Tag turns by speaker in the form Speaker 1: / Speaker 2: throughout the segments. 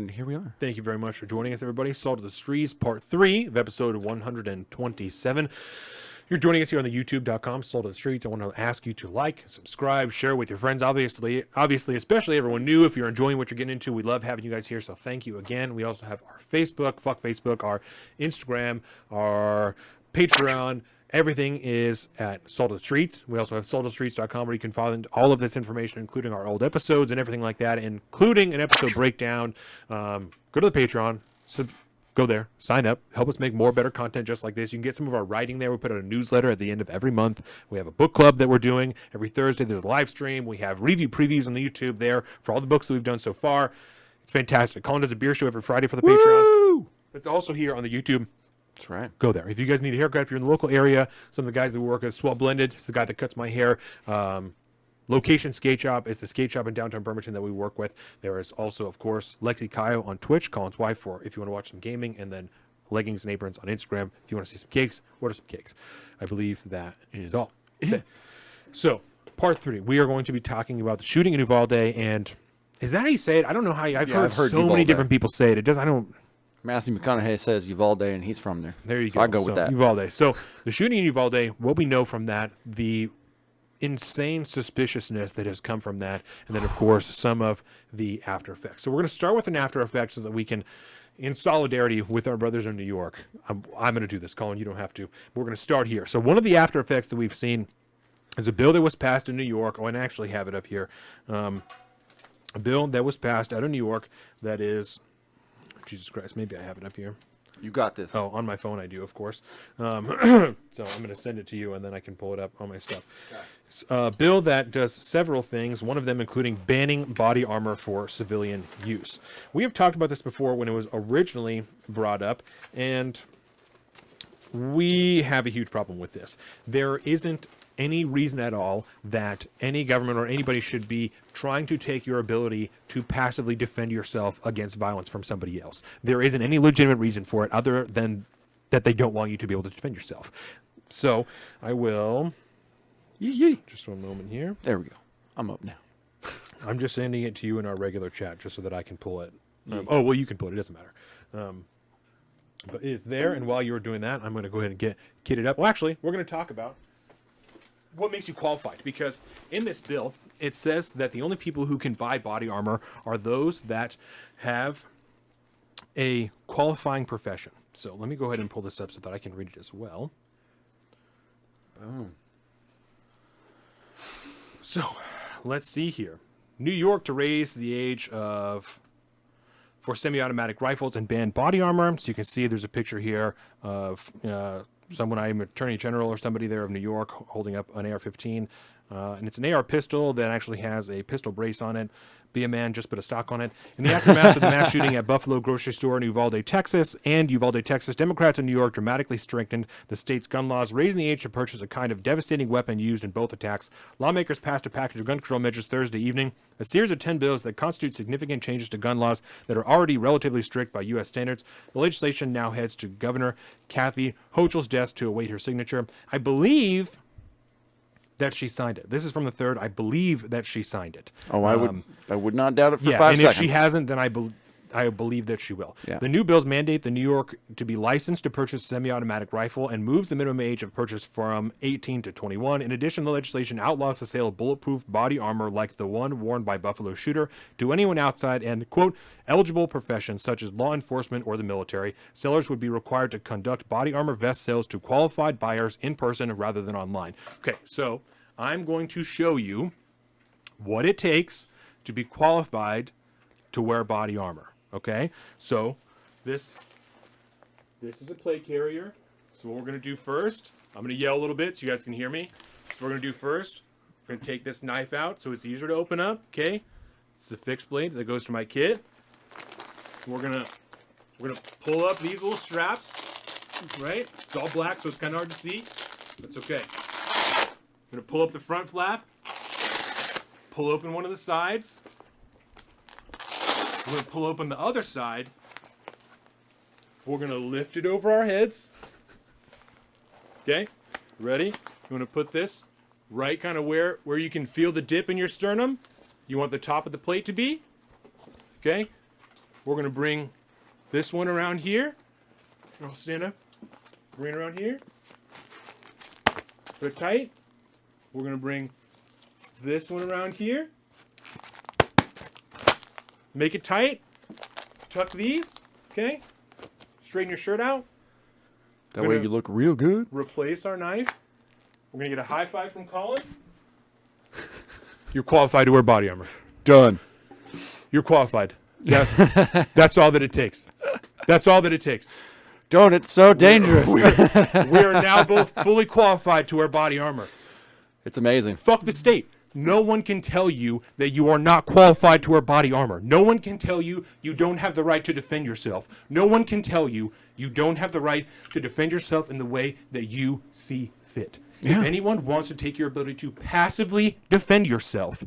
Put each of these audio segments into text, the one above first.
Speaker 1: and here we are.
Speaker 2: Thank you very much for joining us, everybody. Salt of the Streets, Part 3 of episode 127. You're joining us here on the youtube.com, Salt of the Streets. I want to ask you to like, subscribe, share with your friends, obviously, especially everyone new. If you're enjoying what you're getting into, we love having you guys here, so thank you again. We also have our Facebook, fuck Facebook, our Instagram, our Patreon. Everything is at Salt of the Streets. We also have saltofthestreets.com where you can find all of this information, including our old episodes and everything like that, including an episode breakdown. Go to the Patreon, go there, sign up, help us make more better content just like this. You can get some of our writing there. We put out a newsletter at the end of every month. We have a book club that we're doing every Thursday. There's a live stream. We have review previews on the YouTube there for all the books that we've done so far. It's fantastic. Colin does a beer show every Friday for the Patreon. It's also here on the YouTube.
Speaker 1: That's right.
Speaker 2: Go there. If you guys need a haircut, if you're in the local area, some of the guys that we work with, Swell Blended is the guy that cuts my hair. Location Skate Shop is the skate shop in downtown Bremerton that we work with. There is also, of course, Lexi Kayo on Twitch, Colin's wife, for if you want to watch some gaming, and then Leggings and Aprons on Instagram if you want to see some cakes. Order some cakes. I believe that is all. Okay. So, part 3, we are going to be talking about the shooting in Uvalde, and is that how you say it? I don't know how I've heard so
Speaker 1: Uvalde.
Speaker 2: many different people say it. I don't.
Speaker 1: Matthew Mcconaughey says Uvalde, and he's from there.
Speaker 2: There you
Speaker 1: So
Speaker 2: go.
Speaker 1: I go with that.
Speaker 2: Uvalde. So the shooting in Uvalde, what we know from that, the insane suspiciousness that has come from that, and then, of course, some of the after effects. So we're going to start with an after effect so that we can, in solidarity with our brothers in New York, I'm going to do this, Colin. You don't have to. We're going to start here. So one of the after effects that we've seen is a bill that was passed in New York. Oh, and I actually have it up here. A bill that was passed out of New York that is... Jesus Christ, maybe I have it up here.
Speaker 1: You got this.
Speaker 2: Oh, on my phone I do, of course. So I'm going to send it to you, and then I can pull it up on my stuff. It's a bill that does several things, one of them including banning body armor for civilian use. We have talked about this before when it was originally brought up, and we have a huge problem with this. There isn't any reason at all that any government or anybody should be trying to take your ability to passively defend yourself against violence from somebody else. There isn't any legitimate reason for it other than that they don't want you to be able to defend yourself. So I will... Just one moment here.
Speaker 1: There we go. I'm up now.
Speaker 2: I'm just sending it to you in our regular chat just so that I can pull it. Oh, well, you can pull it. It doesn't matter. But it's there, and while you were doing that, I'm going to go ahead and get kitted up. Well, actually, we're going to talk about what makes you qualified, because in this bill, it says that the only people who can buy body armor are those that have a qualifying profession. So let me go ahead and pull this up so that I can read it as well.
Speaker 1: Oh.
Speaker 2: So let's see here. New York to raise the age of for semi-automatic rifles and ban body armor. So you can see there's a picture here of someone, I'm Attorney General or somebody there of New York holding up an AR-15. And it's an AR pistol that actually has a pistol brace on it. Be a man, just put a stock on it. In the aftermath of the mass shooting at Buffalo grocery store in Uvalde, Texas, Democrats in New York dramatically strengthened the state's gun laws, raising the age to purchase a kind of devastating weapon used in both attacks. Lawmakers passed a package of gun control measures Thursday evening, a series of 10 bills that constitute significant changes to gun laws that are already relatively strict by U.S. standards. The legislation now heads to Governor Kathy Hochul's desk to await her signature. I believe that she signed it. This is from the 3rd. I believe that she signed it.
Speaker 1: Oh, I would not doubt it for 5
Speaker 2: and
Speaker 1: seconds.
Speaker 2: if she hasn't, then I believe that she will.
Speaker 1: Yeah.
Speaker 2: The new bills mandate the New York to be licensed to purchase a semi-automatic rifle and moves the minimum age of purchase from 18 to 21. In addition, the legislation outlaws the sale of bulletproof body armor like the one worn by Buffalo shooter to anyone outside and, quote, eligible professions such as law enforcement or the military. Sellers would be required to conduct body armor vest sales to qualified buyers in person rather than online. Okay, so I'm going to show you what it takes to be qualified to wear body armor. Okay, so this is a plate carrier. So what we're going to do first, I'm going to yell a little bit so you guys can hear me. So what we're going to do first, we're going to take this knife out so it's easier to open up. Okay, it's the fixed blade that goes to my kit. We're gonna pull up these little straps, right? It's all black, so it's kind of hard to see. That's okay. I'm going to pull up the front flap, pull open one of the sides. We're going to pull open the other side. We're going to lift it over our heads. Okay, ready? You want to put this right kind of where you can feel the dip in your sternum. You want the top of the plate to be. Okay, We're going to bring this one around here. I'll stand up. Bring it around here. Put it tight. We're going to bring this one around here. Make it tight. Tuck these. Okay. Straighten your shirt out.
Speaker 1: That way you look real good.
Speaker 2: Replace our knife. We're going to get a high five from Colin. You're qualified to wear body armor.
Speaker 1: Done.
Speaker 2: You're qualified. That's all that it takes. That's all that it takes.
Speaker 1: Don't. It's so dangerous.
Speaker 2: We are now both fully qualified to wear body armor.
Speaker 1: It's amazing.
Speaker 2: Fuck the state. No one can tell you that you are not qualified to wear body armor. No one can tell you you don't have the right to defend yourself. No one can tell you you don't have the right to defend yourself in the way that you see fit.
Speaker 1: Yeah.
Speaker 2: If anyone wants to take your ability to passively defend yourself,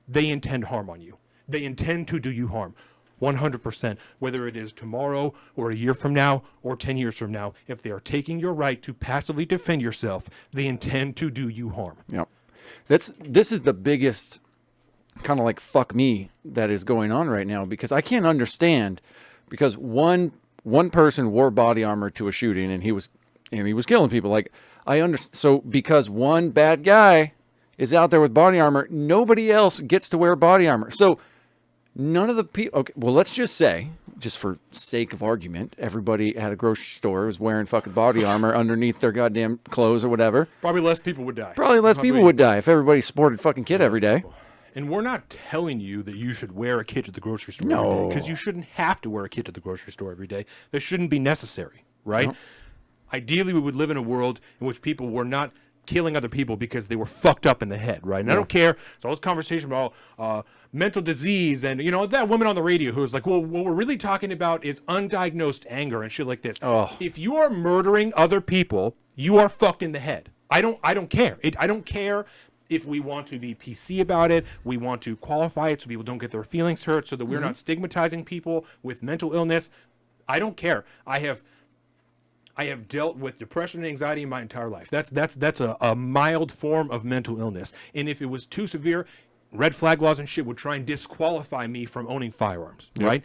Speaker 2: they intend harm on you. They intend to do you harm. 100%, whether it is tomorrow or a year from now or 10 years from now, if they are taking your right to passively defend yourself, they intend to do you harm.
Speaker 1: Yep. This is the biggest kind of like fuck me that is going on right now, because I can't understand, because one person wore body armor to a shooting and he was killing people. Like, I understand. So because one bad guy is out there with body armor, nobody else gets to wear body armor. So none of the people, okay, well, let's just say, just for sake of argument, everybody at a grocery store was wearing fucking body armor underneath their goddamn clothes or whatever.
Speaker 2: Probably less people would die.
Speaker 1: Probably less people would die if everybody sported fucking kit every day.
Speaker 2: And we're not telling you that you should wear a kit to the grocery store
Speaker 1: No.
Speaker 2: every day, because you shouldn't have to wear a kit to the grocery store every day. That shouldn't be necessary, right?
Speaker 1: No.
Speaker 2: Ideally, we would live in a world in which people were not killing other people because they were fucked up in the head, right? And I don't care. It's all this conversation about mental disease and, that woman on the radio who was like, well, what we're really talking about is undiagnosed anger and shit like this.
Speaker 1: Oh.
Speaker 2: If you are murdering other people, you are fucked in the head. I don't care. I don't care if we want to be PC about it. We want to qualify it so people don't get their feelings hurt, so that we're not stigmatizing people with mental illness. I don't care. I have dealt with depression and anxiety in my entire life. That's a mild form of mental illness. And if it was too severe, red flag laws and shit would try and disqualify me from owning firearms, right?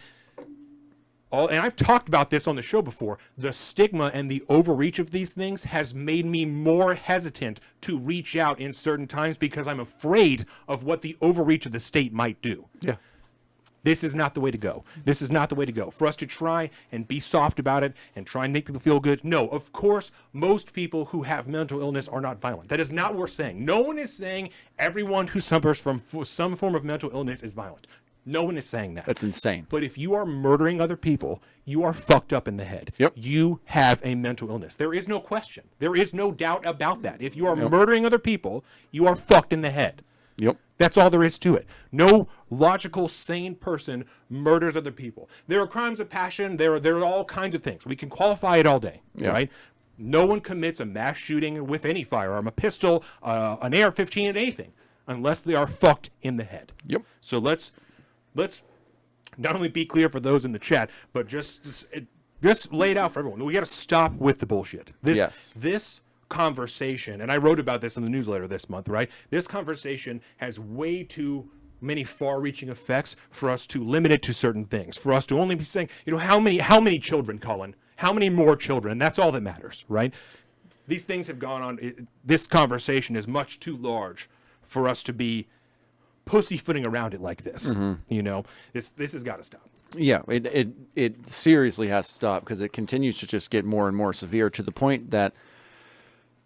Speaker 2: And I've talked about this on the show before. The stigma and the overreach of these things has made me more hesitant to reach out in certain times, because I'm afraid of what the overreach of the state might do.
Speaker 1: Yeah.
Speaker 2: This is not the way to go. This is not the way to go. For us to try and be soft about it and try and make people feel good. No, of course, most people who have mental illness are not violent. That is not what we're saying. No one is saying everyone who suffers from some form of mental illness is violent. No one is saying that.
Speaker 1: That's insane.
Speaker 2: But if you are murdering other people, you are fucked up in the head.
Speaker 1: Yep.
Speaker 2: You have a mental illness. There is no question. There is no doubt about that. If you are murdering other people, you are fucked in the head.
Speaker 1: Yep.
Speaker 2: That's all there is to it. No logical, sane person murders other people. There are crimes of passion. There are all kinds of things. We can qualify it all day, right? No one commits a mass shooting with any firearm, a pistol, an AR-15, anything, unless they are fucked in the head.
Speaker 1: Yep.
Speaker 2: So let's not only be clear for those in the chat, but just lay it out for everyone. We got to stop with the bullshit. This conversation, and I wrote about this in the newsletter this month, right? This conversation has way too many far-reaching effects for us to limit it to certain things, for us to only be saying, how many children, Colin? How many more children? That's all that matters, right? These things have gone on. This conversation is much too large for us to be pussyfooting around it like this. This has got to stop.
Speaker 1: Yeah, it seriously has to stop, because it continues to just get more and more severe, to the point that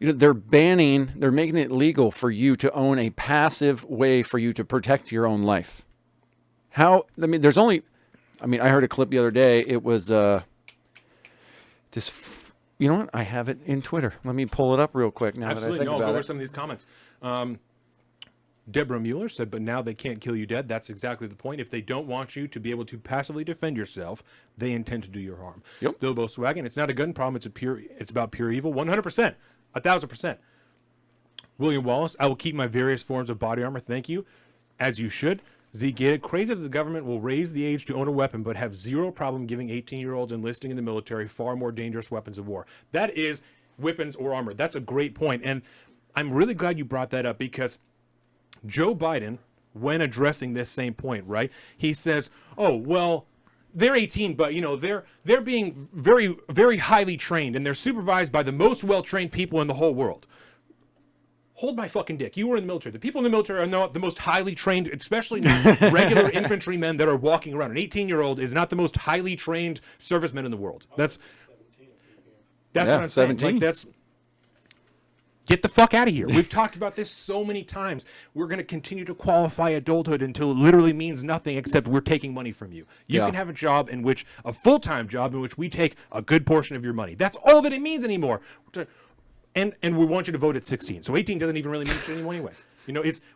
Speaker 1: they're making it legal for you to own a passive way for you to protect your own life. I heard a clip the other day. It was you know what? I have it in Twitter. Let me pull it up real quick now.
Speaker 2: Absolutely.
Speaker 1: That I think
Speaker 2: I'll
Speaker 1: about
Speaker 2: go over
Speaker 1: it.
Speaker 2: some of these comments. Deborah Mueller said, but now they can't kill you dead. That's exactly the point. If they don't want you to be able to passively defend yourself, they intend to do your harm.
Speaker 1: Yep.
Speaker 2: Bilbo Swaggin, it's not a gun problem. It's about pure evil. 100%. 1,000%. William Wallace, I will keep my various forms of body armor. Thank you. As you should. Zeke, get it. Crazy that the government will raise the age to own a weapon, but have zero problem giving 18-year-olds enlisting in the military far more dangerous weapons of war. That is weapons or armor. That's a great point. And I'm really glad you brought that up, because Joe Biden, when addressing this same point, right, he says, oh, well, they're 18, but they're being very, very highly trained, and they're supervised by the most well-trained people in the whole world. Hold my fucking dick. You were in the military. The people in the military are not the most highly trained, especially not regular infantrymen that are walking around. An 18-year-old is not the most highly trained serviceman in the world. That's what I'm
Speaker 1: 17.
Speaker 2: saying. Like, get the fuck out of here. We've talked about this so many times. We're going to continue to qualify adulthood until it literally means nothing except we're taking money from you. You can have a full-time job in which we take a good portion of your money. That's all that it means anymore. And we want you to vote at 16. So 18 doesn't even really mean shit anymore anyway.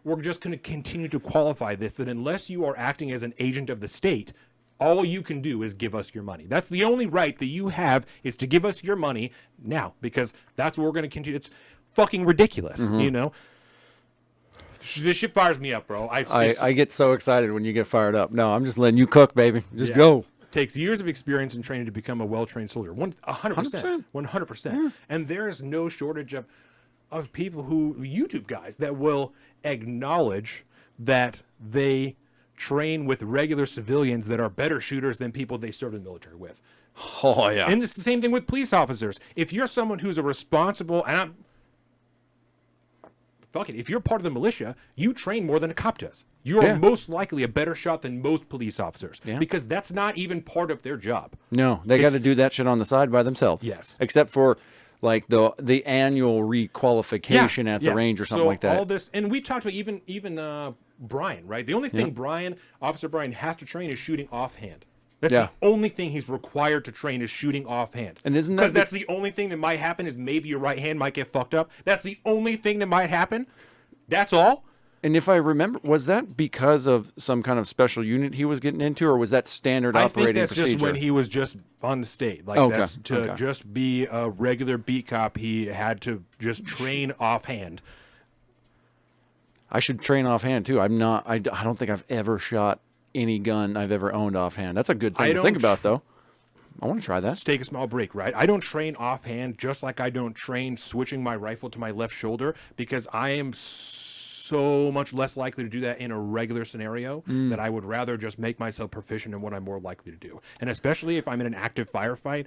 Speaker 2: We're just going to continue to qualify this, that unless you are acting as an agent of the state, all you can do is give us your money. That's the only right that you have, is to give us your money now, because that's what we're going to continue. It's fucking ridiculous, This shit fires me up, bro.
Speaker 1: I get so excited when you get fired up. No, I'm just letting you cook, baby. Just go.
Speaker 2: Takes years of experience and training to become a well-trained soldier. 100%. 100%.
Speaker 1: Yeah.
Speaker 2: And there's no shortage of people YouTube guys that will acknowledge that they train with regular civilians that are better shooters than people they served in the military with.
Speaker 1: Oh, yeah.
Speaker 2: And it's the same thing with police officers. If you're someone who's a responsible, if you're part of the militia, you train more than a cop does. You're most likely a better shot than most police officers, because that's not even part of their job.
Speaker 1: No, they got to do that shit on the side by themselves.
Speaker 2: Yes.
Speaker 1: Except for like the annual requalification at the range or something like that.
Speaker 2: All this, and we talked about even Brian, right? The only thing Officer Brian has to train is shooting offhand. That's the only thing he's required to train is shooting offhand.
Speaker 1: And isn't that
Speaker 2: because that's the only thing that might happen is maybe your right hand might get fucked up. That's the only thing that might happen. That's all.
Speaker 1: And if I remember, was that because of some kind of special unit he was getting into, or was that standard operating procedure?
Speaker 2: I think that's just when he was just on the state. Like just be a regular beat cop, he had to just train offhand.
Speaker 1: I should train offhand too. I don't think I've ever shot any gun I've ever owned offhand. That's a good thing to think about, though. I want to try that.
Speaker 2: Let's take a small break, right? I don't train offhand, just like I don't train switching my rifle to my left shoulder, because I am so much less likely to do that in a regular scenario that I would rather just make myself proficient in what I'm more likely to do. And especially if I'm in an active firefight,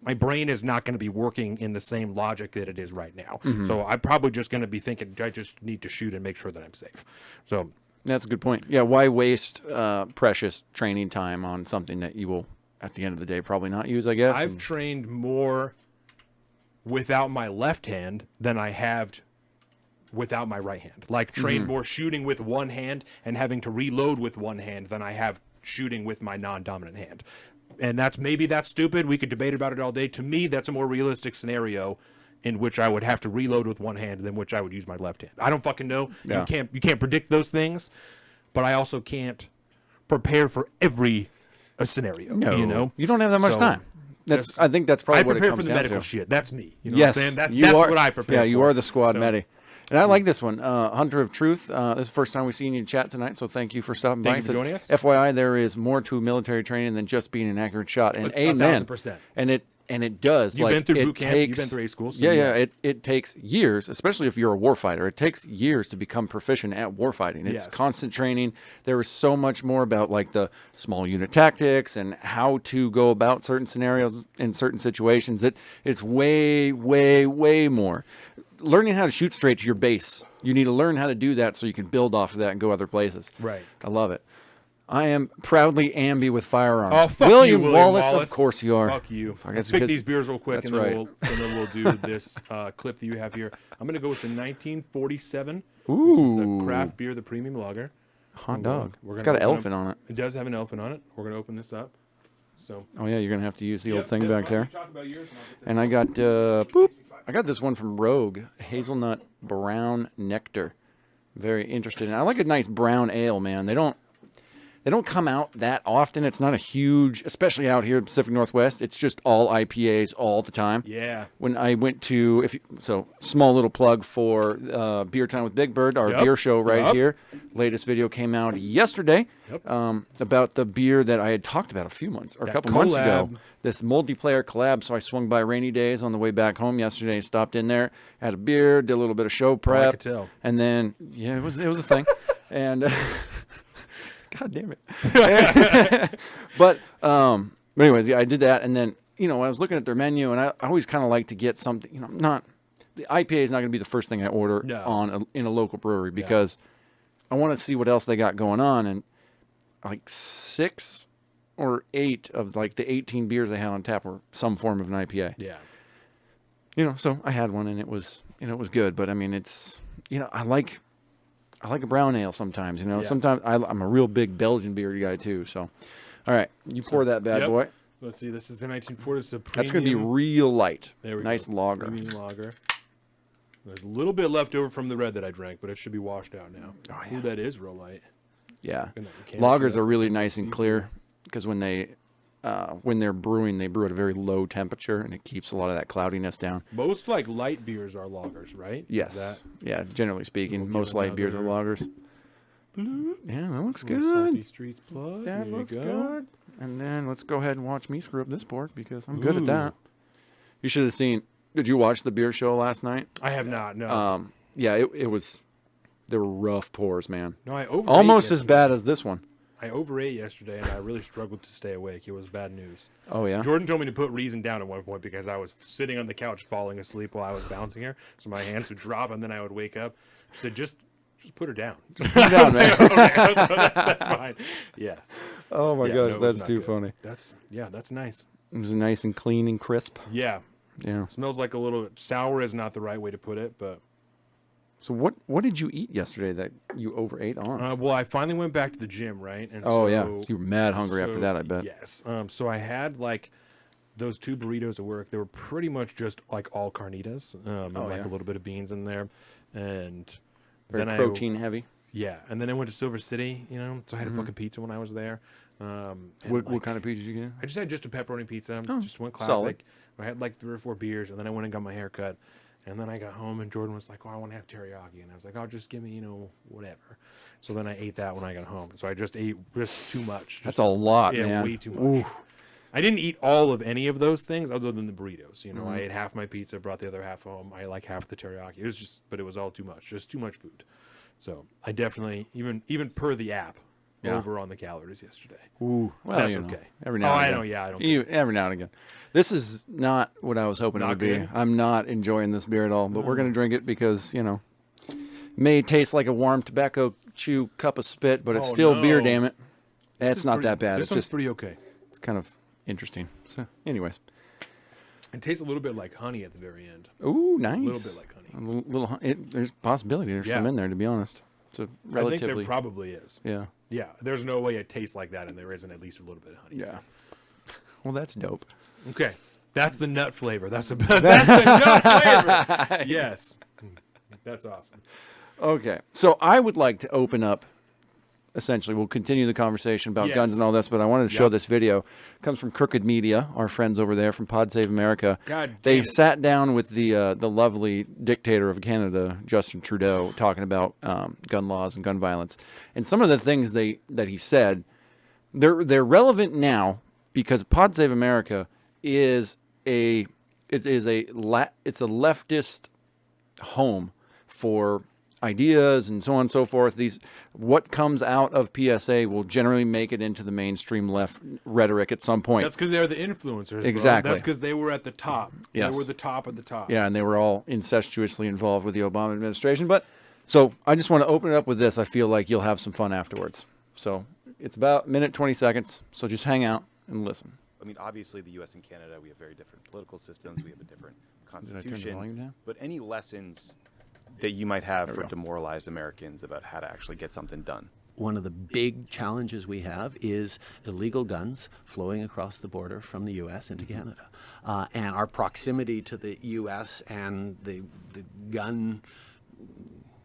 Speaker 2: my brain is not going to be working in the same logic that it is right now. So I'm probably just going to be thinking, I just need to shoot and make sure that I'm safe. So
Speaker 1: that's a good point. Yeah, why waste precious training time on something that you will, at the end of the day, probably not use, I guess?
Speaker 2: I've trained more without my left hand than I have without my right hand. Like, trained more shooting with one hand and having to reload with one hand than I have shooting with my non-dominant hand. And maybe that's stupid. We could debate about it all day. To me, that's a more realistic scenario in which I would have to reload with one hand than which I would use my left hand. I don't fucking know. Yeah. You can't predict those things, but I also can't prepare for every scenario.
Speaker 1: No. You don't have that much time. I think that's probably what it comes down to. I prepare for the medical
Speaker 2: shit. That's me. You know
Speaker 1: yes,
Speaker 2: what I'm saying? That's what I prepare for.
Speaker 1: Yeah, you are the squad medi. And I like this one, Hunter of Truth. This is the first time we've seen you chat tonight, so thank you for stopping by.
Speaker 2: Thank you for joining us.
Speaker 1: FYI, there is more to military training than just being an accurate shot. And amen.
Speaker 2: 1,000%.
Speaker 1: And it does.
Speaker 2: You've been through boot camp. You've been through A school. So
Speaker 1: It takes years, especially if you're a warfighter. It takes years to become proficient at warfighting. It's constant training. There is so much more about like the small unit tactics and how to go about certain scenarios in certain situations. It's way, way, way more. Learning how to shoot straight to your base. You need to learn how to do that so you can build off of that and go other places.
Speaker 2: Right.
Speaker 1: I love it. I am proudly ambi with firearms.
Speaker 2: Oh, fuck
Speaker 1: William
Speaker 2: you,
Speaker 1: Wallace, of course you are.
Speaker 2: Fuck you. Let's pick these beers real quick, and then we'll do this clip that you have here. I'm going to go with the 1947.
Speaker 1: Ooh.
Speaker 2: This is the craft beer, the premium lager.
Speaker 1: Hot dog. It's got an elephant on it.
Speaker 2: It does have an elephant on it. We're going to open this up. So.
Speaker 1: Oh, yeah, you're going to have to use the old thing back there.
Speaker 2: Talk about yours
Speaker 1: and I got I got this one from Rogue, hazelnut brown nectar. Very interested. And I like a nice brown ale, man. They don't come out that often. It's not a huge, especially out here in the Pacific Northwest. It's just all IPAs all the time.
Speaker 2: Yeah.
Speaker 1: When I went to, small little plug for Beer Time with Big Bird, our beer show here. Latest video came out yesterday about the beer that I had talked about a couple months ago. This multiplayer collab. So I swung by Rainy Days on the way back home yesterday, stopped in there, had a beer, did a little bit of show prep.
Speaker 2: I could tell.
Speaker 1: And then, it was a thing. And... God damn it. But anyways, yeah, I did that. And then, I was looking at their menu, and I always kind of like to get something, the IPA is not going to be the first thing I order in a local brewery because I want to see what else they got going on. And like 6 or 8 of like the 18 beers they had on tap were some form of an IPA.
Speaker 2: Yeah.
Speaker 1: So I had one, and it was good. But I mean, it's, I like a brown ale sometimes. Sometimes I'm a real big Belgian beer guy too. So, all right, you pour that bad boy.
Speaker 2: Let's see. This is the 1940. It's a premium.
Speaker 1: That's going to be real light.
Speaker 2: There we
Speaker 1: nice
Speaker 2: go.
Speaker 1: lager.
Speaker 2: Premium lager. There's a little bit left over from the red that I drank, but it should be washed out now.
Speaker 1: Oh, yeah.
Speaker 2: Ooh, that is real light.
Speaker 1: Yeah. Lagers are really nice and clear because when they're brewing, they brew at a very low temperature, and it keeps a lot of that cloudiness down.
Speaker 2: Most like light beers are lagers, right?
Speaker 1: Yes. Yeah, generally speaking, most light beers are lagers.
Speaker 2: Blue.
Speaker 1: Yeah, that looks good.
Speaker 2: Salty Streets plug.
Speaker 1: That
Speaker 2: there you
Speaker 1: looks
Speaker 2: go.
Speaker 1: good. And then let's go ahead and watch me screw up this board because I'm good at that. You should have seen. Did you watch the beer show last night?
Speaker 2: I have not. No.
Speaker 1: Yeah, it was. There were rough pours, man.
Speaker 2: No, I overate
Speaker 1: almost
Speaker 2: yesterday.
Speaker 1: as bad as this one.
Speaker 2: I overate yesterday, and I really struggled to stay awake. It was bad news.
Speaker 1: Oh yeah.
Speaker 2: Jordan told me to put Reason down at one point because I was sitting on the couch falling asleep while I was bouncing her, so my hands would drop, and then I would wake up. She said, "Just put her down."
Speaker 1: Just put her down, man.
Speaker 2: Okay, that's fine. Yeah.
Speaker 1: Oh my
Speaker 2: Yeah,
Speaker 1: gosh,
Speaker 2: no, it was
Speaker 1: that's
Speaker 2: not
Speaker 1: too
Speaker 2: good.
Speaker 1: funny.
Speaker 2: That's nice.
Speaker 1: It was nice and clean and crisp.
Speaker 2: Yeah.
Speaker 1: Yeah.
Speaker 2: Smells like a little sour is not the right way to put it, but.
Speaker 1: So what did you eat yesterday that you overate on?
Speaker 2: Well, I finally went back to the gym, right? And
Speaker 1: yeah, you were mad hungry after that, I bet.
Speaker 2: Yes. So I had like those 2 burritos at work. They were pretty much just like all carnitas, and like a little bit of beans in there, and
Speaker 1: very
Speaker 2: then
Speaker 1: protein heavy.
Speaker 2: Yeah, and then I went to Silver City, so I had a fucking pizza when I was there.
Speaker 1: What kind of pizza did you get?
Speaker 2: I just had just a pepperoni pizza, just one classic.
Speaker 1: Solid.
Speaker 2: I had like 3 or 4 beers, and then I went and got my hair cut. And then I got home, and Jordan was like, "Oh, I want to have teriyaki," and I was like, "Oh, just give me, whatever." So then I ate that when I got home. So I just ate just too much.
Speaker 1: That's a lot, man.
Speaker 2: Way too much. Ooh. I didn't eat all of any of those things other than the burritos. I ate half my pizza, brought the other half home. I like half the teriyaki. It was but it was all too much. Just too much food. So I definitely, even per the app, over on the calories yesterday.
Speaker 1: Ooh, well,
Speaker 2: that's okay.
Speaker 1: Every now and again.
Speaker 2: I know, yeah, I don't.
Speaker 1: Every now and again. This is not what I was hoping it would be. I'm not enjoying this beer at all, but we're gonna drink it because it may taste like a warm tobacco chew cup of spit, but it's still beer. Damn it, it's not that bad.
Speaker 2: This one's pretty okay.
Speaker 1: It's kind of interesting. So, anyways,
Speaker 2: it tastes a little bit like honey at the very end.
Speaker 1: Ooh, nice.
Speaker 2: A little bit like honey.
Speaker 1: There's possibility. There's some in there, to be honest. So relatively.
Speaker 2: I think there probably is.
Speaker 1: Yeah.
Speaker 2: Yeah. There's no way it tastes like that, and there isn't at least a little bit of honey.
Speaker 1: Yeah. Well, that's dope.
Speaker 2: Okay. That's the nut flavor. That's the nut flavor. Yes. That's awesome.
Speaker 1: Okay. So I would like to open up. Essentially, we'll continue the conversation about guns and all this, but I wanted to show this video. It comes from Crooked Media, our friends over there from Pod Save America. They sat down with the lovely dictator of Canada, Justin Trudeau, talking about gun laws and gun violence. And some of the things that he said, they're relevant now because Pod Save America is a leftist home for ideas and so on and so forth. What comes out of PSA will generally make it into the mainstream left rhetoric at some point.
Speaker 2: That's because they're the influencers.
Speaker 1: Exactly.
Speaker 2: Bro. That's because they were at the top.
Speaker 1: Yes.
Speaker 2: They were the top of the top.
Speaker 1: Yeah, and they were all incestuously involved with the Obama administration. But so I just want to open it up with this. I feel like you'll have some fun afterwards. So it's about a minute, 20 seconds. So just hang out and listen.
Speaker 3: I mean, obviously, the U.S. and Canada, we have very different political systems. We have a different constitution. But any lessons that you might have for demoralized Americans about how to actually get something done?
Speaker 4: One of the big challenges we have is illegal guns flowing across the border from the U.S. into Canada. And our proximity to the U.S. and the gun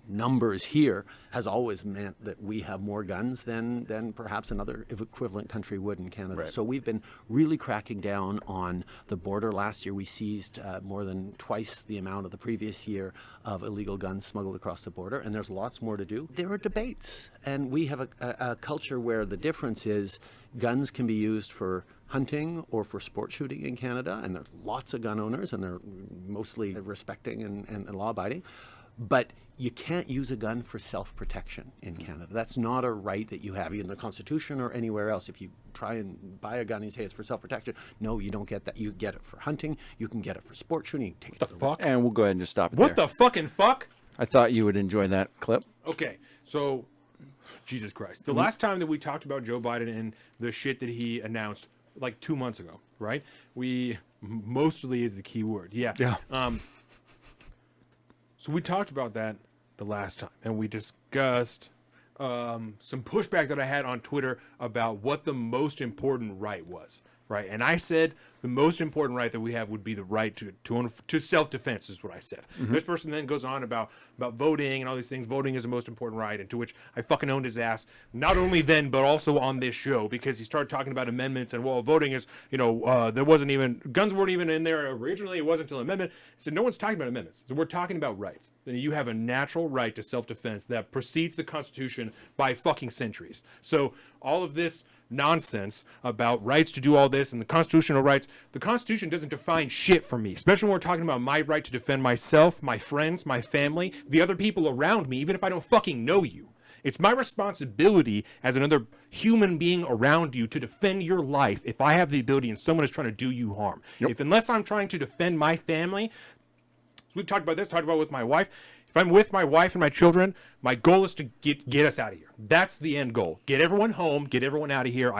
Speaker 4: numbers here has always meant that we have more guns than perhaps another equivalent country would in Canada.
Speaker 3: Right.
Speaker 4: So we've been really cracking down on the border. Last year we seized more than twice the amount of the previous year of illegal guns smuggled across the border, and there's lots more to do. There are debates, and we have a culture where the difference is guns can be used for hunting or for sport shooting in Canada, and there's lots of gun owners, and they're mostly respecting and law-abiding. But you can't use a gun for self-protection in Canada. That's not a right that you have in the Constitution or anywhere else. If you try and buy a gun and say it's for self-protection, no, you don't get that. You get it for hunting. You can get it for sport shooting. You can take it to the
Speaker 2: Fuck.
Speaker 1: And we'll go ahead and just stop it
Speaker 2: What
Speaker 1: there.
Speaker 2: the fucking fuck?
Speaker 1: I thought you would enjoy that clip.
Speaker 2: Okay, so Jesus Christ. The last time that we talked about Joe Biden and the shit that he announced like 2 months ago, right? Mostly is the key word. Yeah. So we talked about that the last time, and we discussed some pushback that I had on Twitter about what the most important right was, right? And I said the most important right that we have would be the right to self-defense, is what I said. This person then goes on about voting and all these things. Voting is the most important right, and to which I fucking owned his ass, not only then, but also on this show, because he started talking about amendments and, well, voting is, there wasn't even, guns weren't even in there originally. It wasn't until amendment. I said, no one's talking about amendments. So we're talking about rights. And you have a natural right to self-defense that precedes the Constitution by fucking centuries. So all of this nonsense about rights to do all this and the constitutional rights, the Constitution doesn't define shit for me, especially when we're talking about my right to defend myself, my friends, my family, the other people around me, even if I don't fucking know you. It's my responsibility as another human being around you to defend your life if I have the ability and someone is trying to do you harm. Unless I'm trying to defend my family, so we've talked about this, talked about with my wife. If I'm with my wife and my children, my goal is to get us out of here. That's the end goal. Get everyone home, get everyone out of here.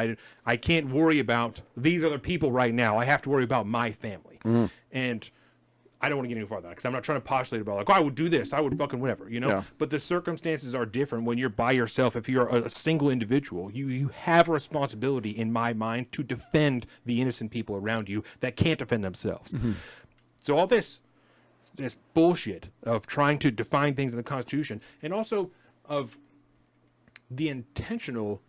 Speaker 2: I can't worry about these other people right now. I have to worry about my family. And I don't want to get any farther because I'm not trying to postulate about like, oh, I would do this, I would fucking whatever, Yeah. But the circumstances are different when you're by yourself. If you're a single individual, you have a responsibility, in my mind, to defend the innocent people around you that can't defend themselves. So all this bullshit of trying to define things in the Constitution, and also of the intentional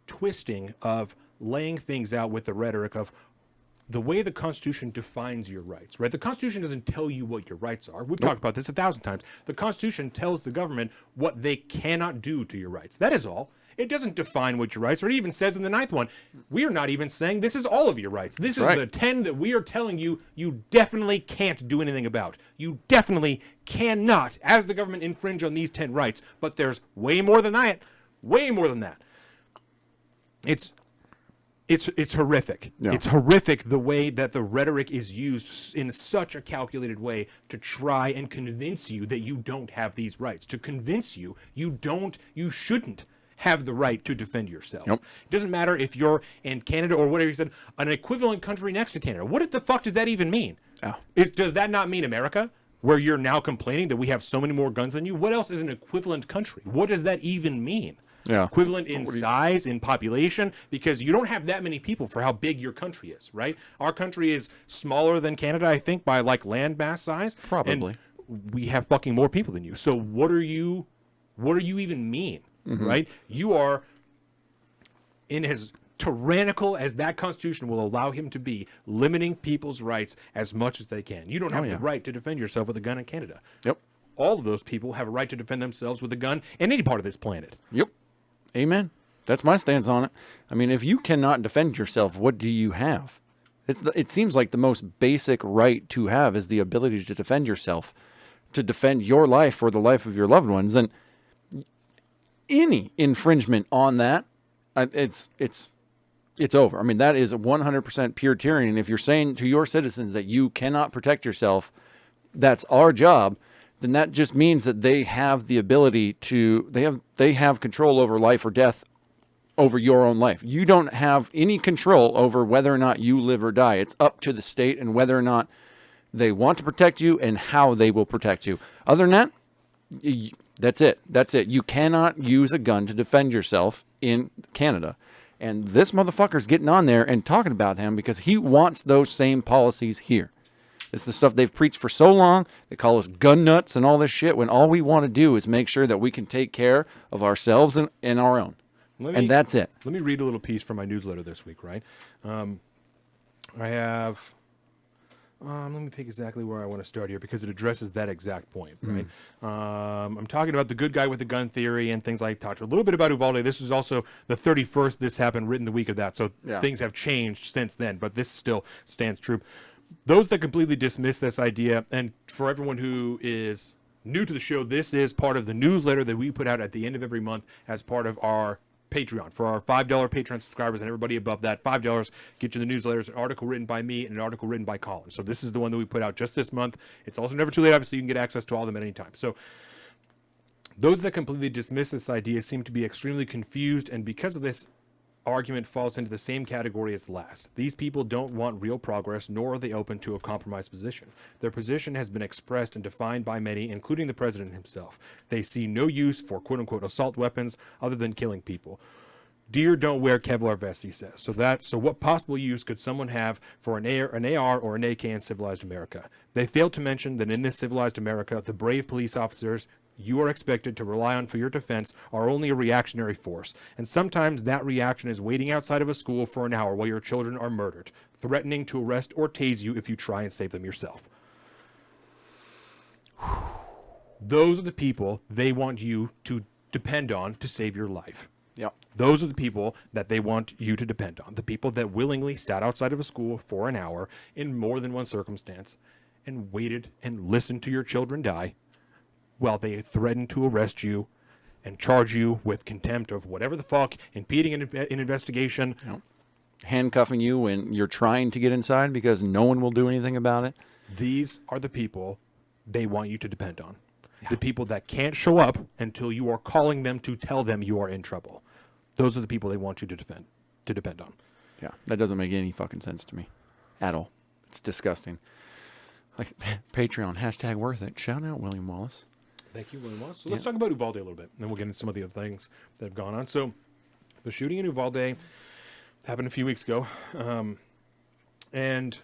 Speaker 2: twisting of laying things out with the rhetoric of the way the Constitution defines your rights, right? The Constitution doesn't tell you what your rights are. We've talked about this 1,000 times. The Constitution tells the government what they cannot do to your rights. That is all. It doesn't define what your rights are. It even says in the 9th one, we are not even saying this is all of your rights. This is the 10 that we are telling you definitely can't do anything about. You definitely cannot, as the government, infringe on these 10 rights. But there's way more than that. Way more than that. It's horrific. Yeah. It's horrific the way that the rhetoric is used in such a calculated way to try and convince you that you don't have these rights. To convince you you shouldn't have the right to defend yourself. It doesn't matter if you're in Canada or whatever you said, an equivalent country next to Canada. What the fuck does that even mean? Does that not mean America, where you're now complaining that we have so many more guns than you? What else is an equivalent country? What does that even mean? Equivalent in size, in population, because you don't have that many people for how big your country is, right? Our country is smaller than Canada, I think, by like land mass size.
Speaker 1: Probably.
Speaker 2: And we have fucking more people than you. So what do you even mean? Right? You are, in as tyrannical as that Constitution will allow him to be, limiting people's rights as much as they can. You don't have the right to defend yourself with a gun in Canada. All of those people have a right to defend themselves with a gun in any part of this planet.
Speaker 1: Amen. That's my stance on it. I mean, if you cannot defend yourself, what do you have? It seems like the most basic right to have is the ability to defend yourself, to defend your life or the life of your loved ones. And any infringement on that, it's over. I mean, that is 100% pure tyranny. And if you're saying to your citizens that you cannot protect yourself, that's our job, then that just means that they have the ability to, they have control over life or death over your own life. You don't have any control over whether or not you live or die. It's up to the state and whether or not they want to protect you and how they will protect you. Other than that, that's it. That's it. You cannot use a gun to defend yourself in Canada. And this motherfucker's getting on there and talking about him because he wants those same policies here. It's the stuff they've preached for so long. They call us gun nuts and all this shit when all we want to do is make sure that we can take care of ourselves and our own. And that's it.
Speaker 2: Let me read a little piece from my newsletter this week, right? I have... let me pick exactly where I want to start here because it addresses that exact point, right? I'm talking about the good guy with the gun theory and things like talked a little bit about Uvalde. This is also the 31st. This happened written the week of that. So things have changed since then, but this still stands true. Those that completely dismiss this idea, and for everyone who is new to the show, this is part of the newsletter that we put out at the end of every month as part of our Patreon. For our $5 Patreon subscribers and everybody above that, $5 get you the newsletters, an article written by me and an article written by Colin. So this is the one that we put out just this month. It's also never too late, obviously. You can get access to all of them at any time. So those that completely dismiss this idea seem to be extremely confused, and because of this, argument falls into the same category as the last. These people don't want real progress, nor are they open to a compromised position. Their position has been expressed and defined by many, including the president himself. They see no use for quote-unquote assault weapons other than killing people. Deer don't wear Kevlar vests, he says. So what possible use could someone have for an AR or an AK in civilized America? They fail to mention that in this civilized America, the brave police officers you are expected to rely on for your defense are only a reactionary force, and sometimes that reaction is waiting outside of a school for an hour while your children are murdered, threatening to arrest or tase you if you try and save them yourself. Those are the people they want you to depend on to save your life.
Speaker 1: Yep.
Speaker 2: Those are the people that they want you to depend on, the people that willingly sat outside of a school for an hour in more than one circumstance and waited and listened to your children die while they threatened to arrest you and charge you with contempt of whatever the fuck, impeding an investigation.
Speaker 1: Yep. Handcuffing you when you're trying to get inside because no one will do anything about it.
Speaker 2: These are the people they want you to depend on. Yeah. The people that can't show up until you are calling them to tell them you are in trouble. Those are the people they want you to depend on.
Speaker 1: Yeah, that doesn't make any fucking sense to me at all. It's disgusting. Like, Patreon, hashtag worth it. Shout out William Wallace.
Speaker 2: Thank you, William Wallace. So let's talk about Uvalde a little bit, and then we'll get into some of the other things that have gone on. So the shooting in Uvalde happened a few weeks ago, and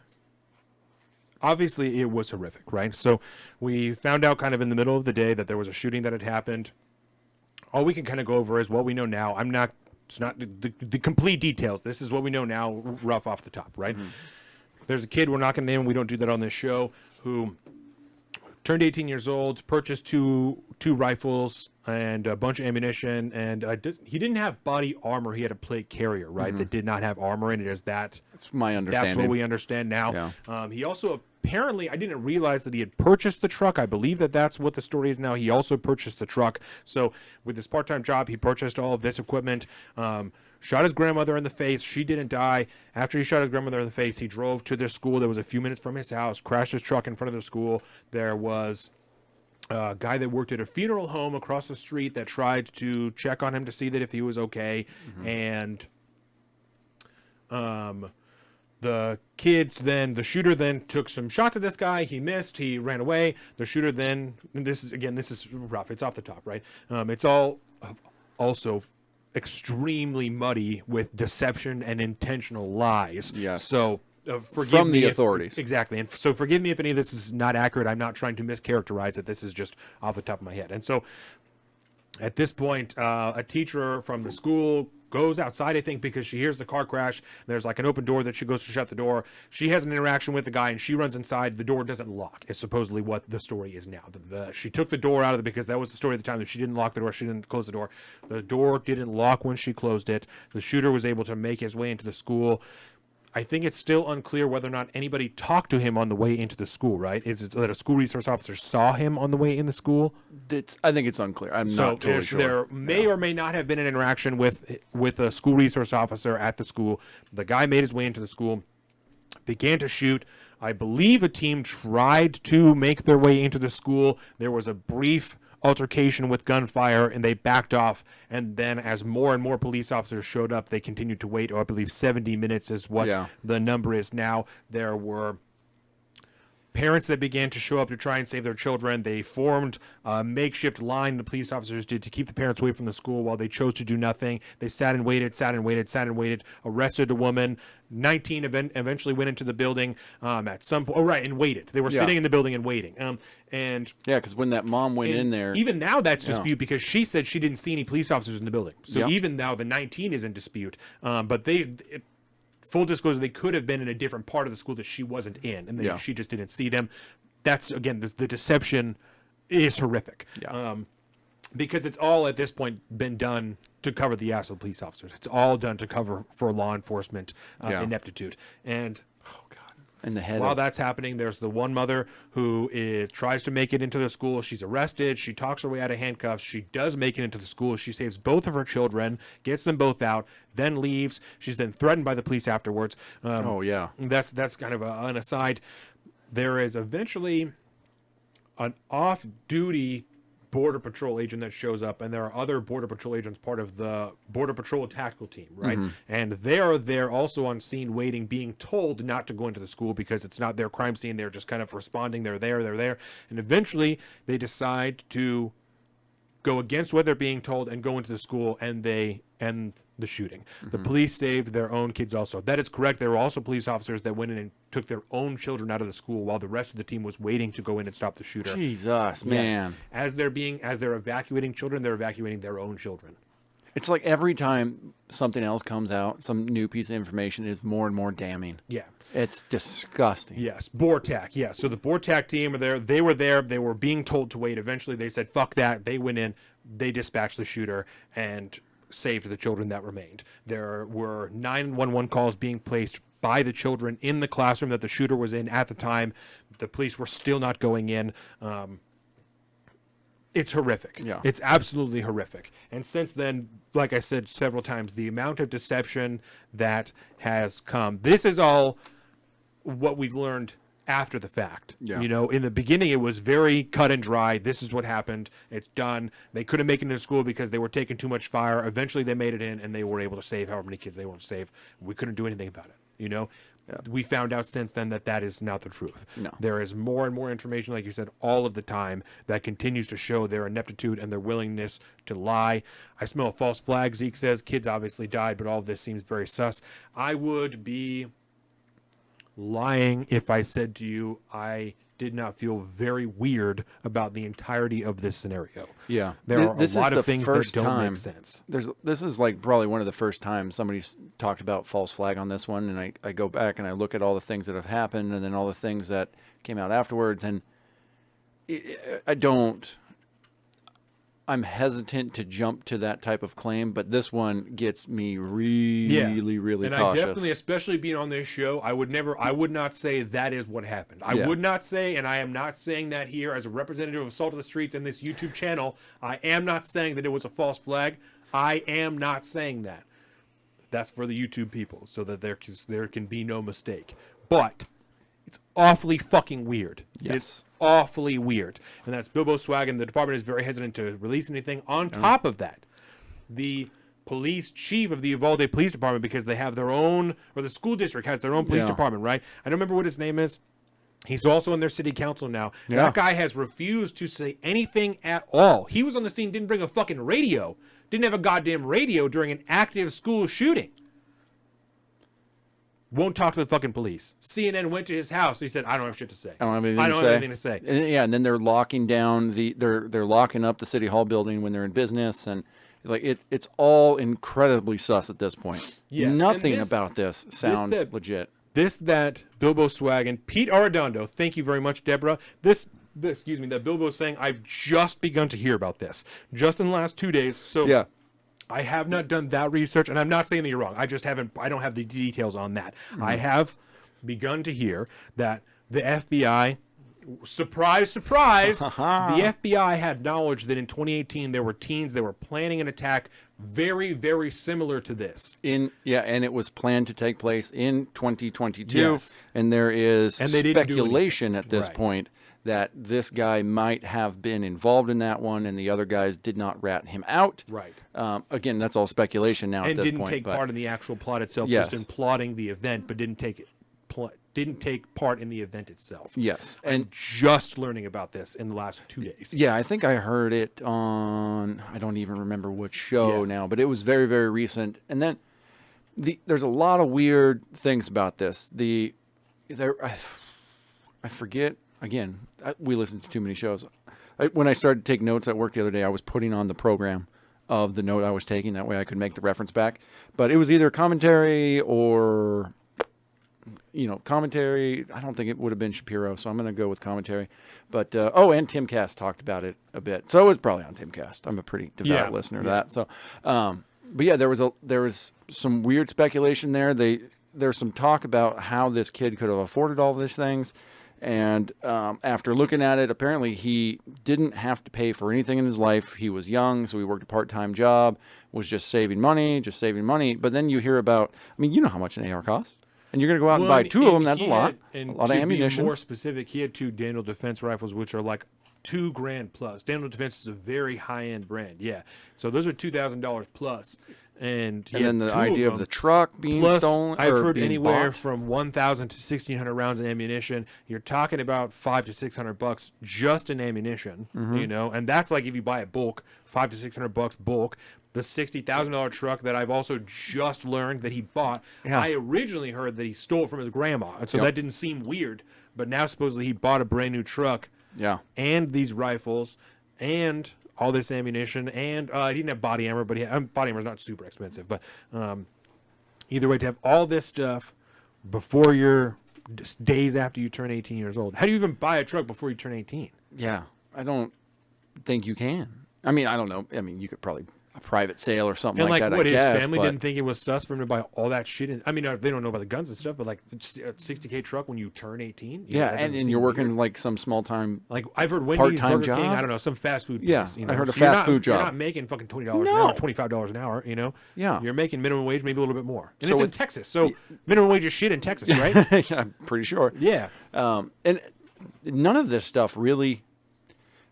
Speaker 2: obviously it was horrific, right? So we found out kind of in the middle of the day that there was a shooting that had happened. All we can kind of go over is what we know now. It's not the complete details. This is what we know now, rough off the top, right? Mm-hmm. There's a kid, we're not going to name him, we don't do that on this show, who turned 18 years old, purchased two rifles and a bunch of ammunition, and he didn't have body armor. He had a plate carrier, right, that did not have armor in it. That's
Speaker 1: my understanding.
Speaker 2: That's what we understand now.
Speaker 1: Yeah.
Speaker 2: He also apparently, I didn't realize that he had purchased the truck. I believe that's what the story is now. He also purchased the truck. So with his part-time job, he purchased all of this equipment. Shot his grandmother in the face. She didn't die. After he shot his grandmother in the face, he drove to their school that was a few minutes from his house, crashed his truck in front of the school. There was a guy that worked at a funeral home across the street that tried to check on him to see that if he was okay. And the shooter then took some shots at this guy. He missed. He ran away. The shooter then, and this is rough. It's off the top, right? It's all also extremely muddy with deception and intentional lies.
Speaker 1: Yes.
Speaker 2: So forgive
Speaker 1: from
Speaker 2: me
Speaker 1: the authorities.
Speaker 2: Exactly. And so forgive me if any of this is not accurate. I'm not trying to mischaracterize it. This is just off the top of my head. And so at this point, a teacher from the school goes outside, I think, because she hears the car crash. There's like an open door that she goes to shut the door. She has an interaction with the guy, and she runs inside. The door doesn't lock. It's supposedly what the story is now. She took the door out of it because that was the story at the time, that she didn't lock the door. She didn't close the door. The door didn't lock when she closed it. The shooter was able to make his way into the school. I think it's still unclear whether or not anybody talked to him on the way into the school, right? Is it that a school resource officer saw him on the way in the school?
Speaker 1: I think it's unclear. I'm not totally sure.
Speaker 2: There may or may not have been an interaction with a school resource officer at the school. The guy made his way into the school, began to shoot. I believe a team tried to make their way into the school. There was a brief altercation with gunfire, and they backed off. And then as more and more police officers showed up, they continued to wait. I believe 70 minutes is what the number is now. There were parents that began to show up to try and save their children. They formed a makeshift line, the police officers did, to keep the parents away from the school while they chose to do nothing. They sat and waited, arrested a woman. 19 eventually went into the building at some point. Oh, right, and waited. They were sitting in the building and waiting.
Speaker 1: Because when that mom went in there...
Speaker 2: Even now that's dispute because she said she didn't see any police officers in the building. So even now the 19 is in dispute. But full disclosure, they could have been in a different part of the school that she wasn't in, and she just didn't see them. That's, again, the deception is horrific. Because it's all, at this point, been done to cover the ass of the police officers. It's all done to cover for law enforcement ineptitude. And, oh, God.
Speaker 1: in the head.
Speaker 2: While that's happening, there's the one mother who tries to make it into the school. She's arrested. She talks her way out of handcuffs. She does make it into the school. She saves both of her children, gets them both out, then leaves. She's then threatened by the police afterwards. That's kind of an aside. There is eventually an off-duty Border Patrol agent that shows up, and there are other Border Patrol agents part of the Border Patrol tactical team, right? And they are there also on scene waiting, being told not to go into the school because it's not their crime scene. They're just kind of responding. They're there. And eventually they decide to go against what they're being told and go into the school, and they end the shooting. The police saved their own kids also. That is correct. There were also police officers that went in and took their own children out of the school while the rest of the team was waiting to go in and stop the shooter.
Speaker 1: Jesus, man.
Speaker 2: As they're evacuating children, they're evacuating their own children.
Speaker 1: It's like every time something else comes out, some new piece of information is more and more damning.
Speaker 2: Yeah.
Speaker 1: It's disgusting.
Speaker 2: Yes, BORTAC. Yeah, so the BORTAC team were there. They were being told to wait. Eventually, they said, fuck that. They went in. They dispatched the shooter and saved the children that remained. There were 911 calls being placed by the children in the classroom that the shooter was in at the time. The police were still not going in. It's horrific.
Speaker 1: Yeah.
Speaker 2: It's absolutely horrific. And since then, like I said several times, the amount of deception that has come, this is all what we've learned after the fact.
Speaker 1: Yeah.
Speaker 2: You know, in the beginning, it was very cut and dry. This is what happened. It's done. They couldn't make it into school because they were taking too much fire. Eventually, they made it in, and they were able to save however many kids they wanted to save. We couldn't do anything about it. You know, we found out since then that is not the truth.
Speaker 1: No.
Speaker 2: There is more and more information, like you said, all of the time that continues to show their ineptitude and their willingness to lie. I smell a false flag, Zeke says. Kids obviously died, but all of this seems very sus. I would be lying if I said to you I did not feel very weird about the entirety of this scenario.
Speaker 1: Yeah.
Speaker 2: There are a lot of things that don't make sense.
Speaker 1: This is like probably one of the first times somebody's talked about false flag on this one, and I go back and I look at all the things that have happened and then all the things that came out afterwards, and I'm hesitant to jump to that type of claim, but this one gets me really
Speaker 2: and
Speaker 1: cautious.
Speaker 2: I definitely, especially being on this show, I would not say that is what happened. I would not say, and I am not saying that here as a representative of Salt of the Streets and this YouTube channel, I am not saying that it was a false flag. I am not saying that. That's for the YouTube people, so that there can be no mistake. But it's awfully fucking weird.
Speaker 1: Yes.
Speaker 2: It's awfully weird. And that's Bilbo Swag, and the department is very hesitant to release anything. On top of that, the police chief of the Uvalde Police Department, because they have their own, or the school district has their own police department, right? I don't remember what his name is. He's also in their city council now. Yeah. That guy has refused to say anything at all. He was on the scene, didn't bring a fucking radio. Didn't have a goddamn radio during an active school shooting. Won't talk to the fucking police. CNN went to his house. He said, "I don't have shit to say.
Speaker 1: I don't have anything to say." And then they're locking down they're locking up the city hall building when they're in business, and like it's all incredibly sus at this point.
Speaker 2: Yes.
Speaker 1: Nothing about this sounds legit.
Speaker 2: That Bilbo Swag and Pete Arredondo. Thank you very much, Deborah. That Bilbo's saying, I've just begun to hear about this just in the last 2 days. So
Speaker 1: yeah.
Speaker 2: I have not done that research, and I'm not saying that you're wrong. I don't have the details on that. Mm-hmm. I have begun to hear that the FBI, surprise, the FBI had knowledge that in 2018 there were teens that were planning an attack very, very similar to this. And
Speaker 1: it was planned to take place in 2022.
Speaker 2: Yes.
Speaker 1: And there is speculation at this point that this guy might have been involved in that one, and the other guys did not rat him out.
Speaker 2: Right.
Speaker 1: Again, that's all speculation now at this point.
Speaker 2: And didn't take part in the actual plot itself, just in plotting the event, but didn't take part in the event itself.
Speaker 1: Yes.
Speaker 2: And just learning about this in the last 2 days.
Speaker 1: Yeah, I think I heard it on, I don't even remember which show now, but it was very, very recent. And then there's a lot of weird things about this. I forget. Again, we listen to too many shows. When I started to take notes at work the other day, I was putting on the program of the note I was taking. That way I could make the reference back. But it was either commentary or, commentary. I don't think it would have been Shapiro, so I'm going to go with commentary. But, and Timcast talked about it a bit. So it was probably on Timcast. I'm a pretty devout listener to that. So, but yeah, there was some weird speculation there. there's some talk about how this kid could have afforded all these things. And after looking at it, apparently he didn't have to pay for anything in his life. He was young, so he worked a part-time job, was just saving money. But then you hear about, I mean, you know how much an AR costs. And you're going to go out and buy two of them. That's a lot. A lot of ammunition.
Speaker 2: To be more specific, he had 2 Daniel Defense rifles, which are like $2,000 plus. Daniel Defense is a very high-end brand. Yeah. So those are $2,000 plus. And
Speaker 1: then the idea of the truck being
Speaker 2: plus,
Speaker 1: stolen.
Speaker 2: I've heard
Speaker 1: being
Speaker 2: anywhere
Speaker 1: bought.
Speaker 2: from 1,000 to 1,600 rounds of ammunition. You're talking about $500 to $600 just in ammunition, you know, and that's like if you buy a bulk, $500 to $600 bulk. The $60,000 truck that I've also just learned that he bought.
Speaker 1: Yeah.
Speaker 2: I originally heard that he stole it from his grandma, and so that didn't seem weird. But now supposedly he bought a brand new truck, and these rifles, and all this ammunition, and he didn't have body armor, but body armor is not super expensive. But either way, to have all this stuff before you're just days after you turn 18 years old. How do you even buy a truck before you turn 18?
Speaker 1: Yeah, I don't think you can. I mean, I don't know. I mean, you could probably a private sale or something
Speaker 2: And
Speaker 1: like that.
Speaker 2: What
Speaker 1: I
Speaker 2: his
Speaker 1: guess,
Speaker 2: family
Speaker 1: but
Speaker 2: didn't think it was sus for him to buy all that shit. I mean, they don't know about the guns and stuff, but like a $60K truck when you turn 18. You know,
Speaker 1: and you're working like some small time.
Speaker 2: Like I've heard Wendy's,
Speaker 1: part-time
Speaker 2: Burger King,
Speaker 1: job?
Speaker 2: I don't know, some fast food place.
Speaker 1: Yeah,
Speaker 2: You know?
Speaker 1: I heard a
Speaker 2: So you're
Speaker 1: fast food
Speaker 2: You're
Speaker 1: job.
Speaker 2: not making fucking $20 an hour, $25 an hour. You know.
Speaker 1: Yeah.
Speaker 2: You're making minimum wage, maybe a little bit more, and
Speaker 1: So
Speaker 2: it's in
Speaker 1: it's-
Speaker 2: Texas. So minimum wage is shit in Texas, right?
Speaker 1: Yeah, I'm pretty sure.
Speaker 2: Yeah.
Speaker 1: And none of this stuff really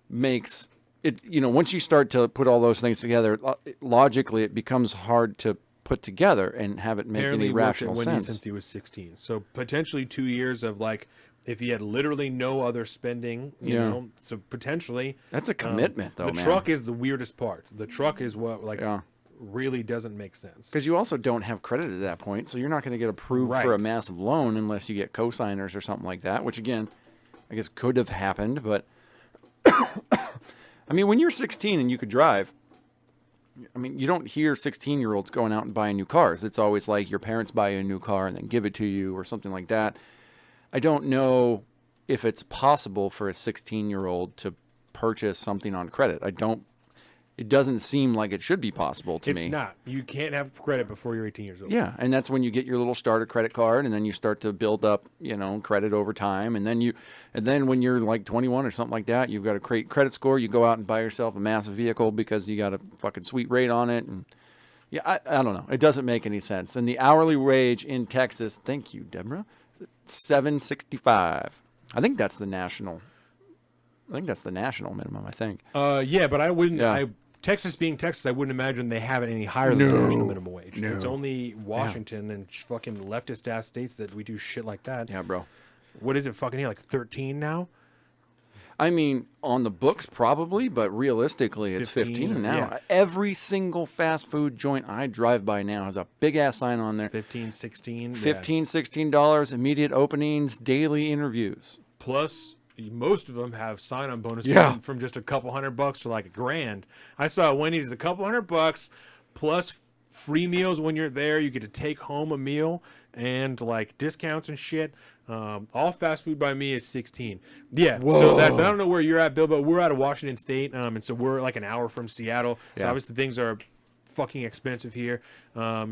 Speaker 1: makes it. You know, once you start to put all those things together, logically, it becomes hard to put together and have it make
Speaker 2: Apparently
Speaker 1: any
Speaker 2: worked
Speaker 1: rational
Speaker 2: at Wendy's
Speaker 1: sense.
Speaker 2: since he was 16. So potentially 2 years of like, if he had literally no other spending, you know, so potentially
Speaker 1: That's a commitment, though,
Speaker 2: the
Speaker 1: man.
Speaker 2: truck is the weirdest part. The truck is what really doesn't make sense.
Speaker 1: Because you also don't have credit at that point, so you're not going to get approved for a
Speaker 2: Right.
Speaker 1: massive loan unless you get cosigners or something like that, which, again, I guess could have happened. But, I mean, when you're 16 and you could drive, I mean, you don't hear 16-year-olds going out and buying new cars. It's always like your parents buy you a new car and then give it to you or something like that. I don't know if it's possible for a 16-year-old to purchase something on credit. It doesn't seem like it should be possible to me.
Speaker 2: It's not. You can't have credit before you're 18 years old.
Speaker 1: Yeah, and that's when you get your little starter credit card, and then you start to build up, you know, credit over time, and then when you're like 21 or something like that, you've got a great credit score. You go out and buy yourself a massive vehicle because you got a fucking sweet rate on it, and yeah, I don't know. It doesn't make any sense. And the hourly wage in Texas, thank you, Deborah, $7.65. I think that's the national minimum. I think.
Speaker 2: Yeah, but I wouldn't.
Speaker 1: Yeah.
Speaker 2: Texas being Texas, I wouldn't imagine they have it any higher than the national minimum wage.
Speaker 1: No.
Speaker 2: It's only Washington and fucking leftist ass states that we do shit like that.
Speaker 1: Yeah, bro.
Speaker 2: What is it fucking here? Like 13 now?
Speaker 1: I mean, on the books probably, but realistically, it's 15 now.
Speaker 2: yeah.
Speaker 1: Every single fast food joint I drive by now has a big ass sign on there.
Speaker 2: 15, 16.
Speaker 1: $15, $16, immediate openings, daily interviews.
Speaker 2: Plus, most of them have sign-on bonuses
Speaker 1: Yeah.
Speaker 2: from just a couple $100 to like $1,000. I saw Wendy's a couple $100 plus free meals when you're there. You get to take home a meal and like discounts and shit. All fast food by me is 16. Yeah.
Speaker 1: Whoa.
Speaker 2: So I don't know where you're at, Bill, but we're out of Washington State, and so we're like an hour from Seattle. So
Speaker 1: Yeah.
Speaker 2: obviously things are fucking expensive here.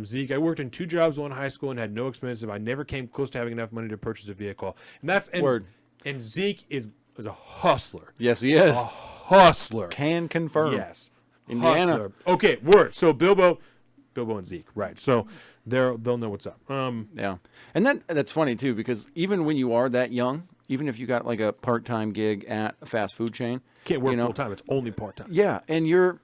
Speaker 2: Zeke, I worked in 2 jobs, one in high school, and had no expensive. I never came close to having enough money to purchase a vehicle, and that's
Speaker 1: Word.
Speaker 2: And Zeke is a hustler.
Speaker 1: Yes, he is.
Speaker 2: A hustler.
Speaker 1: Can confirm.
Speaker 2: Yes.
Speaker 1: Indiana.
Speaker 2: Hustler. Okay, word. So Bilbo and Zeke, right. So they'll know what's up.
Speaker 1: Yeah. And that's funny, too, because even when you are that young, even if you got like a part-time gig at a fast food chain.
Speaker 2: Can't work
Speaker 1: you know,
Speaker 2: full time. It's only part time.
Speaker 1: Yeah, and you're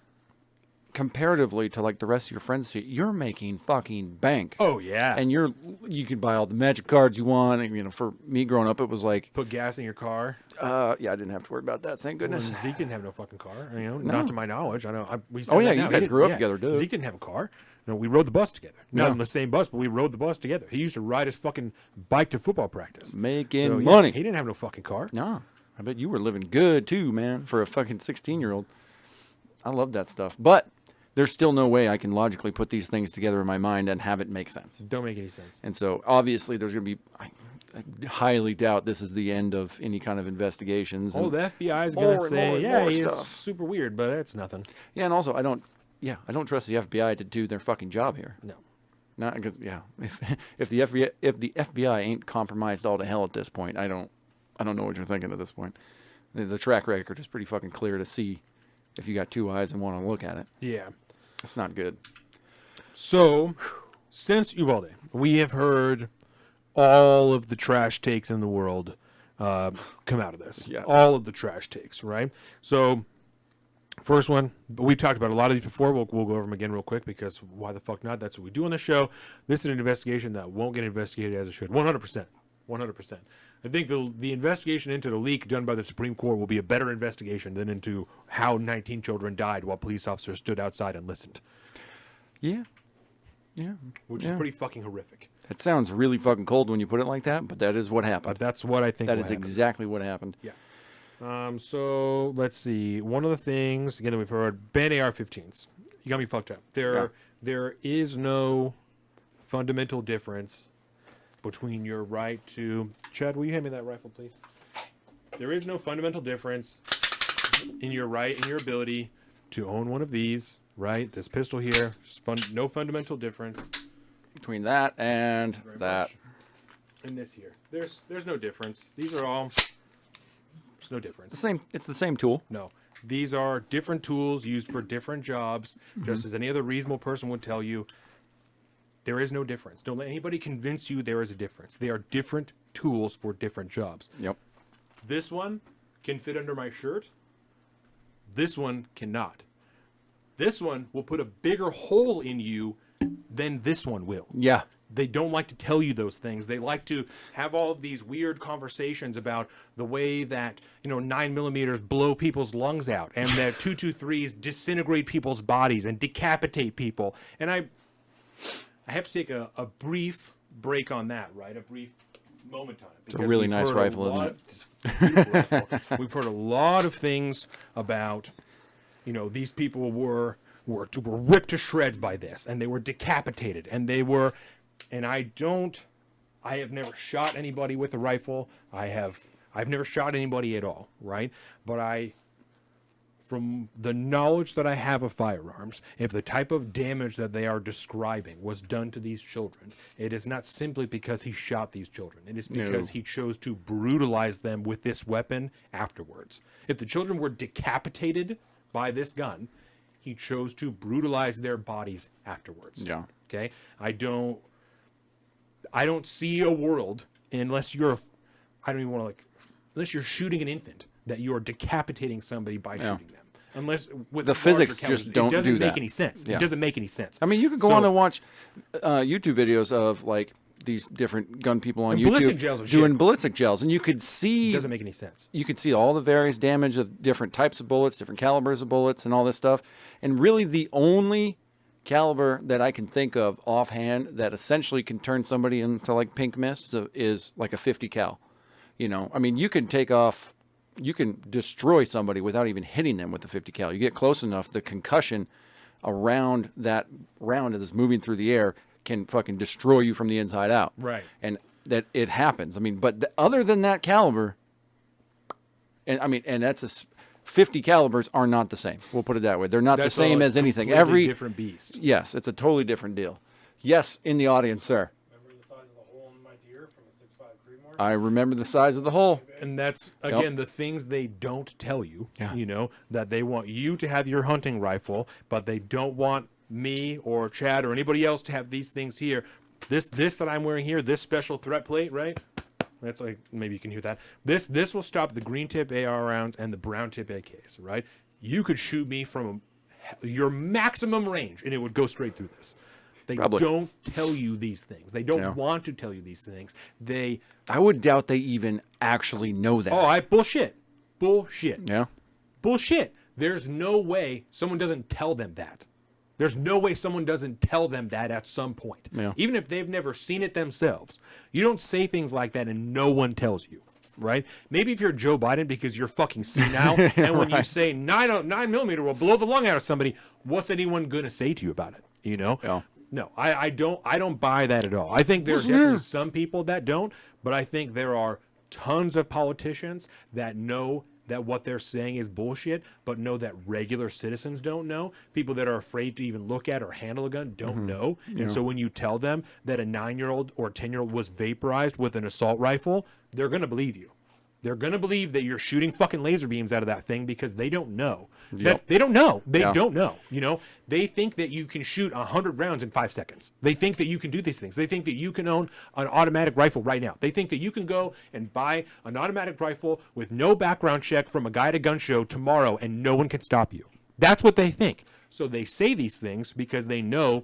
Speaker 1: comparatively to like the rest of your friends, you're making fucking bank.
Speaker 2: Oh yeah.
Speaker 1: And you can buy all the magic cards you want. And, you know, for me growing up, it was like,
Speaker 2: Put gas in your car.
Speaker 1: yeah, I didn't have to worry about that. Thank goodness.
Speaker 2: Well, Zeke didn't have no fucking car. You know,
Speaker 1: No.
Speaker 2: not to my knowledge. I know. We said
Speaker 1: Oh,
Speaker 2: that
Speaker 1: yeah, you
Speaker 2: now. He
Speaker 1: guys
Speaker 2: didn't-
Speaker 1: grew up together, dude.
Speaker 2: Zeke didn't have a car. No, we rode the bus together. Not
Speaker 1: Yeah.
Speaker 2: on the same bus, but we rode the bus together. He used to ride his fucking bike to football practice.
Speaker 1: Making
Speaker 2: So, yeah,
Speaker 1: money.
Speaker 2: he didn't have no fucking car.
Speaker 1: No, I bet you were living good too, man, for a fucking 16-year-old. I love that stuff. But there's still no way I can logically put these things together in my mind and have it make sense.
Speaker 2: Don't make any sense.
Speaker 1: And so obviously there's going to be, I highly doubt this is the end of any kind of investigations.
Speaker 2: Oh,
Speaker 1: And-
Speaker 2: the FBI is
Speaker 1: More
Speaker 2: going to
Speaker 1: and
Speaker 2: say,
Speaker 1: more and
Speaker 2: yeah,
Speaker 1: more
Speaker 2: he's
Speaker 1: stuff.
Speaker 2: super weird, but it's nothing.
Speaker 1: Yeah, and also I don't trust the FBI to do their fucking job here.
Speaker 2: No.
Speaker 1: Not because if the FBI ain't compromised all to hell at this point, I don't know what you're thinking at this point. The track record is pretty fucking clear to see if you got two eyes and want to look at it.
Speaker 2: Yeah.
Speaker 1: It's not good.
Speaker 2: So, since Uvalde, we have heard all of the trash takes in the world come out of this.
Speaker 1: Yeah.
Speaker 2: All of the trash takes, right? So, first one, we've talked about a lot of these before. We'll go over them again real quick because why the fuck not? That's what we do on the show. This is an investigation that won't get investigated as it should. 100%. 100%. I think the investigation into the leak done by the Supreme Court will be a better investigation than into how 19 children died while police officers stood outside and listened.
Speaker 1: Yeah. Yeah.
Speaker 2: Which is pretty fucking horrific.
Speaker 1: That sounds really fucking cold when you put it like that, but that is what happened.
Speaker 2: But that's what I think
Speaker 1: That
Speaker 2: will
Speaker 1: is
Speaker 2: happen.
Speaker 1: exactly what happened.
Speaker 2: Yeah. So let's see. One of the things again that we've heard: ban AR-15s. You got me fucked up. There is no fundamental difference between your right to. Chad, will you hand me that rifle, please? There is no fundamental difference in your right and your ability to own one of these. Right, this pistol here. No fundamental difference
Speaker 1: Between that and
Speaker 2: Very
Speaker 1: that.
Speaker 2: much. And this here. There's no difference. These are all. There's no difference.
Speaker 1: It's the same tool.
Speaker 2: No. These are different tools used for different jobs, just as any other reasonable person would tell you. There is no difference. Don't let anybody convince you there is a difference. They are different tools for different jobs.
Speaker 1: Yep.
Speaker 2: This one can fit under my shirt. This one cannot. This one will put a bigger hole in you than this one will.
Speaker 1: Yeah.
Speaker 2: They don't like to tell you those things. They like to have all of these weird conversations about the way that, 9mm blow people's lungs out and that 223s disintegrate people's bodies and decapitate people. And I have to take a brief break on that, right? A brief moment on it.
Speaker 1: It's a really nice rifle, isn't it?
Speaker 2: It's a beautiful rifle. We've heard a lot of things about, these people were ripped to shreds by this, and they were decapitated, and they were, and I have never shot anybody with a rifle. I've never shot anybody at all, right? But from the knowledge that I have of firearms, if the type of damage that they are describing was done to these children, it is not simply because he shot these children. It is because he chose to brutalize them with this weapon afterwards. If the children were decapitated by this gun, he chose to brutalize their bodies afterwards.
Speaker 1: Yeah.
Speaker 2: Okay? I don't see a world unless you're shooting an infant that you are decapitating somebody by shooting them. Unless with
Speaker 1: the physics just don't do that.
Speaker 2: It doesn't make any sense.
Speaker 1: Yeah.
Speaker 2: It doesn't make any sense.
Speaker 1: I mean, you could go on and watch YouTube videos of like these different gun people on
Speaker 2: And
Speaker 1: YouTube
Speaker 2: ballistic gels and
Speaker 1: doing
Speaker 2: shit.
Speaker 1: ballistic gels, and you could see
Speaker 2: It doesn't make any sense.
Speaker 1: you could see all the various damage of different types of bullets, different calibers of bullets, and all this stuff. And really, the only caliber that I can think of offhand that essentially can turn somebody into like pink mist is like a 50 cal. I mean, you can destroy somebody without even hitting them with the 50 cal. You get close enough, the concussion around that round that's moving through the air can fucking destroy you from the inside out.
Speaker 2: Right.
Speaker 1: And that it happens. I mean, but other than that caliber, and that's 50 calibers are not the same. We'll put it that way. They're not
Speaker 2: That's
Speaker 1: the same
Speaker 2: a
Speaker 1: as anything.
Speaker 2: completely
Speaker 1: Every
Speaker 2: different beast.
Speaker 1: Yes, it's a totally different deal. Yes, in the audience, sir.
Speaker 5: Remember the size of the hole in my deer from a 6.5 Creedmoor?
Speaker 1: I remember the size of the hole.
Speaker 2: And that's, again, the things they don't tell you,
Speaker 1: Yeah.
Speaker 2: That they want you to have your hunting rifle, but they don't want me or Chad or anybody else to have these things here. This that I'm wearing here, this special threat plate, right? That's like, maybe you can hear that. This will stop the green tip AR rounds and the brown tip AKs, right? You could shoot me from your maximum range and it would go straight through this. They don't tell you these things. They don't want to tell you these things.
Speaker 1: I would doubt they even actually know that.
Speaker 2: Bullshit. Bullshit.
Speaker 1: Yeah.
Speaker 2: Bullshit. There's no way someone doesn't tell them that. There's no way someone doesn't tell them that at some point.
Speaker 1: Yeah.
Speaker 2: Even if they've never seen it themselves. You don't say things like that and no one tells you, right? Maybe if you're Joe Biden because you're fucking senile, and when you say 9mm will blow the lung out of somebody, what's anyone going to say to you about it?
Speaker 1: Yeah.
Speaker 2: No, I don't buy that at all. I think there's definitely some people that don't, but I think there are tons of politicians that know that what they're saying is bullshit, but know that regular citizens don't know. People that are afraid to even look at or handle a gun don't know. And so when you tell them that a 9-year-old or 10-year-old was vaporized with an assault rifle, they're going to believe you. They're going to believe that you're shooting fucking laser beams out of that thing because they don't know.
Speaker 1: Yep.
Speaker 2: They don't know. They don't know. You know, they think that you can shoot 100 rounds in 5 seconds. They think that you can do these things. They think that you can own an automatic rifle right now. They think that you can go and buy an automatic rifle with no background check from a guy at a gun show tomorrow and no one can stop you. That's what they think. So they say these things because they know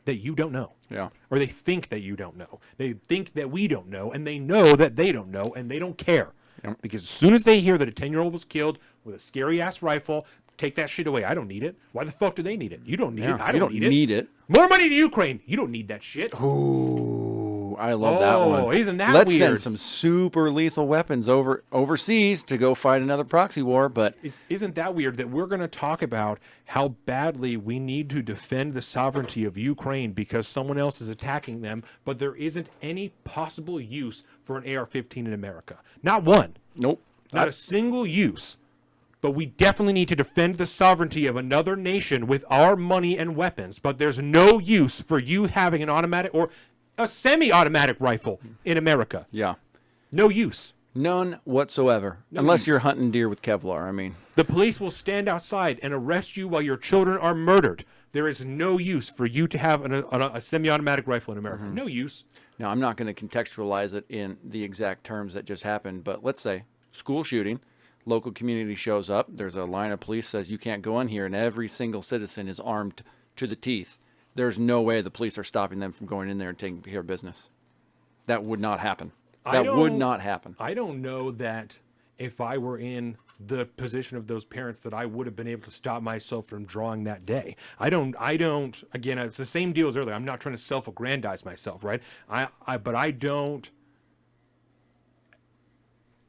Speaker 2: that you don't know.
Speaker 1: Yeah.
Speaker 2: Or they think that you don't know. They think that we don't know, and they know that they don't know, and they don't care.
Speaker 1: Yep.
Speaker 2: Because as soon as they hear that a 10-year-old was killed with a scary-ass rifle, take that shit away. I don't need it. Why the fuck do they need it? You don't need it. I don't need it. More money to Ukraine. You don't need that shit.
Speaker 1: Ooh, I love that one.
Speaker 2: Isn't that
Speaker 1: Let's
Speaker 2: weird?
Speaker 1: send some super lethal weapons overseas to go fight another proxy war. But
Speaker 2: Isn't that weird that we're going to talk about how badly we need to defend the sovereignty of Ukraine because someone else is attacking them, but there isn't any possible use for an AR-15 in America? Not one.
Speaker 1: nope.
Speaker 2: Not a single use. But we definitely need to defend the sovereignty of another nation with our money and weapons. But there's no use for you having an automatic or a semi-automatic rifle in America.
Speaker 1: Yeah.
Speaker 2: No use.
Speaker 1: None whatsoever. Unless you're hunting deer with Kevlar. I mean,
Speaker 2: The police will stand outside and arrest you while your children are murdered. There is no use for you to have a semi-automatic rifle in America. No use.
Speaker 1: now I'm not going to contextualize it in the exact terms that just happened, but let's say school shooting. Local community shows up. There's a line of police says you can't go in here, and every single citizen is armed to the teeth. There's no way the police are stopping them from going in there and taking care of business. That would not happen. That would not happen.
Speaker 2: I don't know that if I were in the position of those parents that I would have been able to stop myself from drawing that day. I don't, again, it's the same deal as earlier. I'm not trying to self-aggrandize myself, right? But I don't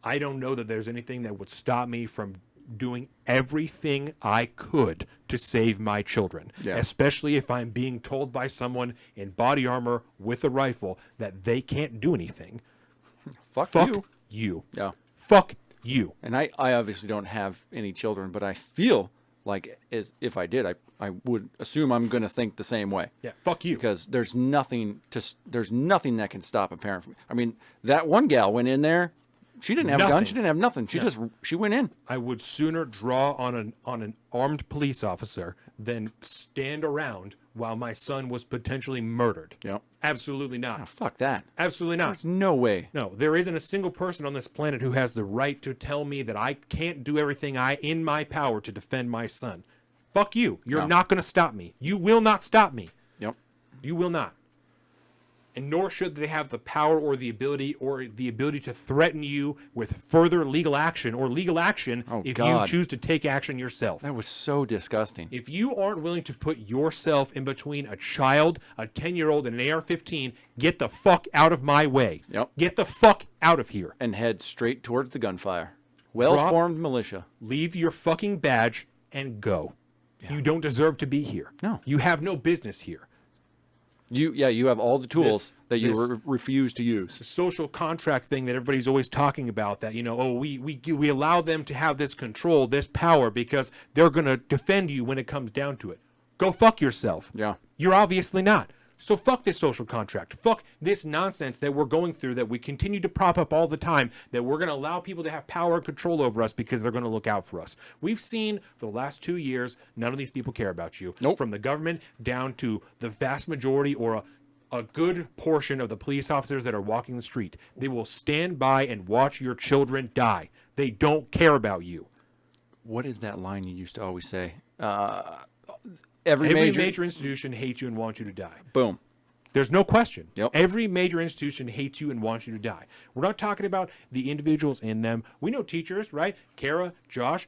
Speaker 2: know that there's anything that would stop me from doing everything I could to save my children, especially if I'm being told by someone in body armor with a rifle that they can't do anything.
Speaker 1: Fuck
Speaker 2: you.
Speaker 1: Yeah.
Speaker 2: Fuck you.
Speaker 1: And I obviously don't have any children, but I feel like as if I did, I would assume I'm going to think the same way.
Speaker 2: Yeah, fuck you.
Speaker 1: Because there's nothing that can stop a parent from. I mean, that one gal went in there. She didn't have a gun. She didn't have nothing. She went in.
Speaker 2: I would sooner draw on an armed police officer than stand around while my son was potentially murdered.
Speaker 1: Yep.
Speaker 2: Absolutely not.
Speaker 1: Oh, fuck that.
Speaker 2: Absolutely not.
Speaker 1: There's no way.
Speaker 2: No, there isn't a single person on this planet who has the right to tell me that I can't do everything in my power to defend my son. Fuck you. You're not going to stop me. You will not stop me.
Speaker 1: Yep.
Speaker 2: You will not. And nor should they have the power or the ability to threaten you with further legal action if you choose to take action yourself.
Speaker 1: That was so disgusting.
Speaker 2: If you aren't willing to put yourself in between a child, a 10-year-old, and an AR-15, get the fuck out of my way.
Speaker 1: Yep.
Speaker 2: Get the fuck out of here.
Speaker 1: And head straight towards the gunfire. Well-formed militia.
Speaker 2: Leave your fucking badge and go. Yeah. You don't deserve to be here.
Speaker 1: No.
Speaker 2: You have no business here.
Speaker 1: You have all the tools that you refuse to use.
Speaker 2: The social contract thing that everybody's always talking about, that, we allow them to have this control, this power, because they're going to defend you when it comes down to it. Go fuck yourself.
Speaker 1: Yeah.
Speaker 2: You're obviously not. So fuck this social contract. Fuck this nonsense that we're going through, that we continue to prop up all the time, that we're going to allow people to have power and control over us because they're going to look out for us. We've seen for the last 2 years, none of these people care about you.
Speaker 1: Nope.
Speaker 2: From the government down to the vast majority or a good portion of the police officers that are walking the street. They will stand by and watch your children die. They don't care about you.
Speaker 1: What is that line you used to always say?
Speaker 2: Every major institution hates you and wants you to die.
Speaker 1: Boom.
Speaker 2: There's no question.
Speaker 1: Yep.
Speaker 2: Every major institution hates you and wants you to die. We're not talking about the individuals in them. We know teachers, right? Kara, Josh.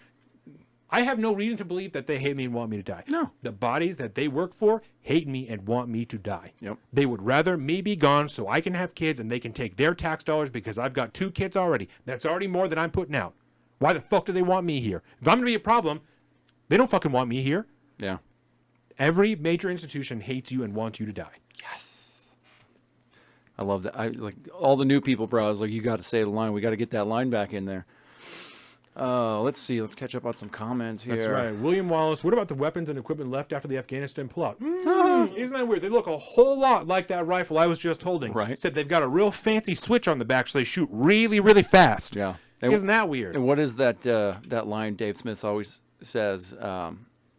Speaker 2: I have no reason to believe that they hate me and want me to die.
Speaker 1: No.
Speaker 2: The bodies that they work for hate me and want me to die.
Speaker 1: Yep.
Speaker 2: They would rather me be gone so I can have kids and they can take their tax dollars because I've got 2 kids already. That's already more than I'm putting out. Why the fuck do they want me here? If I'm going to be a problem, they don't fucking want me here.
Speaker 1: Yeah.
Speaker 2: Every major institution hates you and wants you to die.
Speaker 1: Yes. I love that. I like all the new people, bro. I was like, you got to say the line. We got to get that line back in there. Let's see. Let's catch up on some comments here.
Speaker 2: That's right. William Wallace, what about the weapons and equipment left after the Afghanistan pullout? Isn't that weird? They look a whole lot like that rifle I was just holding.
Speaker 1: Right.
Speaker 2: Said they've got a real fancy switch on the back, so they shoot really, really fast.
Speaker 1: Yeah.
Speaker 2: Isn't that weird?
Speaker 1: And what is that that line Dave Smith always says?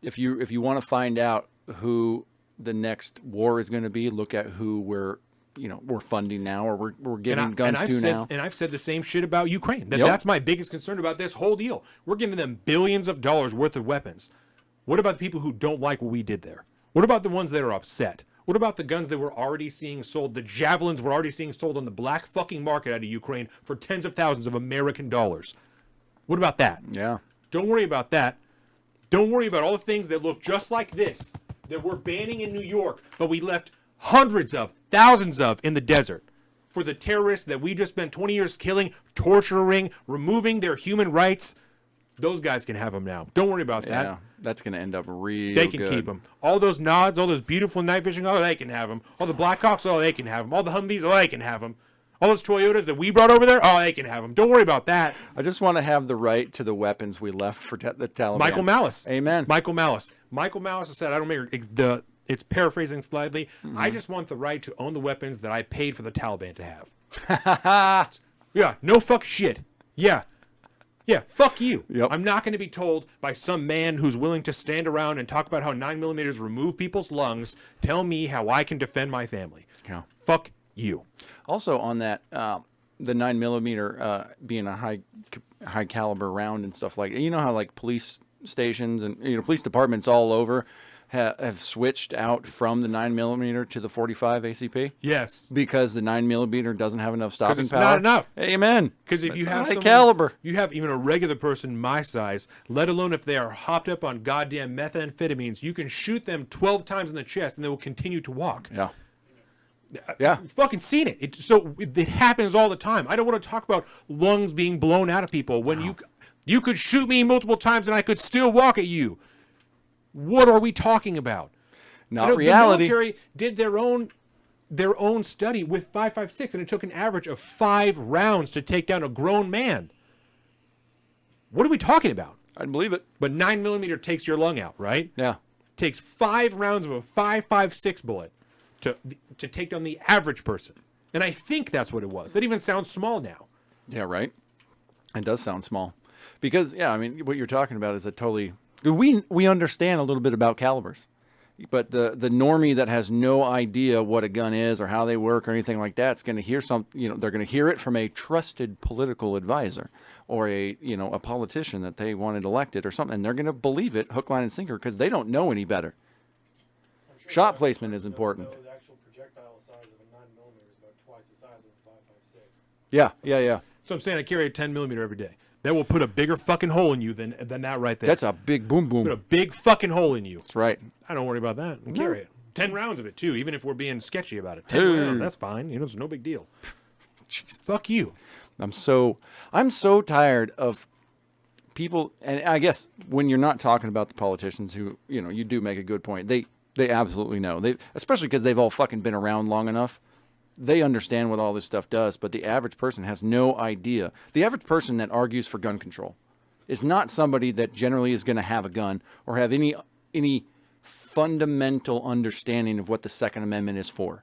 Speaker 1: If you want to find out who the next war is going to be, look at who we're funding now, or we're giving guns to now.
Speaker 2: And I've said the same shit about Ukraine.
Speaker 1: Yep.
Speaker 2: That's my biggest concern about this whole deal. We're giving them billions of dollars worth of weapons. What about the people who don't like what we did there? What about the ones that are upset? What about the guns that we're already seeing sold? The javelins we're already seeing sold on the black fucking market out of Ukraine for tens of thousands of American dollars. What about that?
Speaker 1: Yeah.
Speaker 2: Don't worry about that. Don't worry about all the things that look just like this that we're banning in New York, but we left hundreds of, thousands of in the desert for the terrorists that we just spent 20 years killing, torturing, removing their human rights. Those guys can have them now. Don't worry about that.
Speaker 1: Yeah. That's going to end up real
Speaker 2: They can
Speaker 1: good.
Speaker 2: keep them. All those nods, all those beautiful night fishing, oh, they can have them. All the Blackhawks, oh, they can have them. All the Humvees, oh, they can have them. All those Toyotas that we brought over there, oh, they can have them. Don't worry about that.
Speaker 1: I just want to have the right to the weapons we left for the Taliban.
Speaker 2: Michael Malice.
Speaker 1: Amen.
Speaker 2: Michael Malice. Michael Malice said, I don't remember it's paraphrasing slightly. I just want the right to own the weapons that I paid for the Taliban to have. Yeah, no fuck shit. Yeah. Yeah, fuck you.
Speaker 1: Yep.
Speaker 2: I'm not going to be told by some man who's willing to stand around and talk about how 9mm remove people's lungs, tell me how I can defend my family.
Speaker 1: Yeah.
Speaker 2: Fuck you.
Speaker 1: Also on that, the 9mm being a high caliber round and stuff like, you know how like police stations and police departments all over have switched out from the 9mm to the 45 ACP?
Speaker 2: Yes.
Speaker 1: Because the 9mm doesn't have enough stopping
Speaker 2: it's
Speaker 1: power.
Speaker 2: not enough.
Speaker 1: Amen.
Speaker 2: Because if you have
Speaker 1: high
Speaker 2: someone-
Speaker 1: caliber,
Speaker 2: you have even a regular person my size, let alone if they are hopped up on goddamn methamphetamines, you can shoot them 12 times in the chest and they will continue to walk.
Speaker 1: yeah, yeah.
Speaker 2: I've fucking seen it. It happens all the time. I don't want to talk about lungs being blown out of people when you could shoot me multiple times and I could still walk at you. What are we talking about?
Speaker 1: Not reality.
Speaker 2: The military did their own study with 5.56, and it took an average of 5 rounds to take down a grown man. What are we talking about?
Speaker 1: I'd believe it.
Speaker 2: But 9mm takes your lung out, right?
Speaker 1: Yeah.
Speaker 2: Takes 5 rounds of a 5.56 bullet to take down the average person. And I think that's what it was. That even sounds small now.
Speaker 1: Yeah, right. It does sound small. Because, yeah, I mean, what you're talking about is a totally... We understand a little bit about calibers. But the normie that has no idea what a gun is or how they work or anything like that is going to hear they're going to hear it from a trusted political advisor or a politician that they wanted elected or something. And they're going to believe it hook, line, and sinker because they don't know any better. Shot placement is important.
Speaker 5: The actual projectile size of a 9mm is about twice the size of a 5.56.
Speaker 1: Yeah.
Speaker 2: So I'm saying I carry a 10mm every day. That will put a bigger fucking hole in you than that right there.
Speaker 1: That's a big boom boom.
Speaker 2: Put a big fucking hole in you.
Speaker 1: That's right.
Speaker 2: I don't worry about that. And carry it. 10 rounds of it, too, even if we're being sketchy about it. 10
Speaker 1: Hey.
Speaker 2: rounds, that's fine. It's no big deal. Fuck you.
Speaker 1: I'm so tired of people, and I guess when you're not talking about the politicians who, you do make a good point. They absolutely know. Especially because they've all fucking been around long enough. They understand what all this stuff does, but the average person has no idea. The average person that argues for gun control is not somebody that generally is going to have a gun or have any fundamental understanding of what the Second Amendment is for.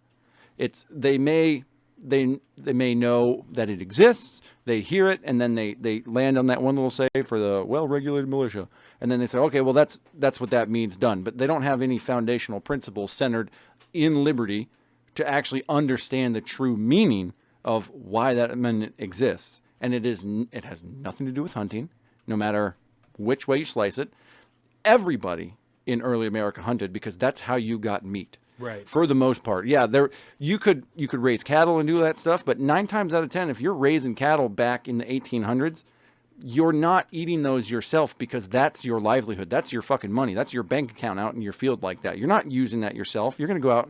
Speaker 1: They may know that it exists, they hear it, and then they land on that one little say for the well-regulated militia, and then they say, okay, well that's what that means, done. But they don't have any foundational principles centered in liberty to actually understand the true meaning of why that amendment exists. And it has nothing to do with hunting, no matter which way you slice it. Everybody in early America hunted because that's how you got meat.
Speaker 2: Right.
Speaker 1: For the most part. Yeah, you could raise cattle and do that stuff, but 9 times out of 10, if you're raising cattle back in the 1800s, you're not eating those yourself because that's your livelihood. That's your fucking money. That's your bank account out in your field like that. You're not using that yourself. You're going to go out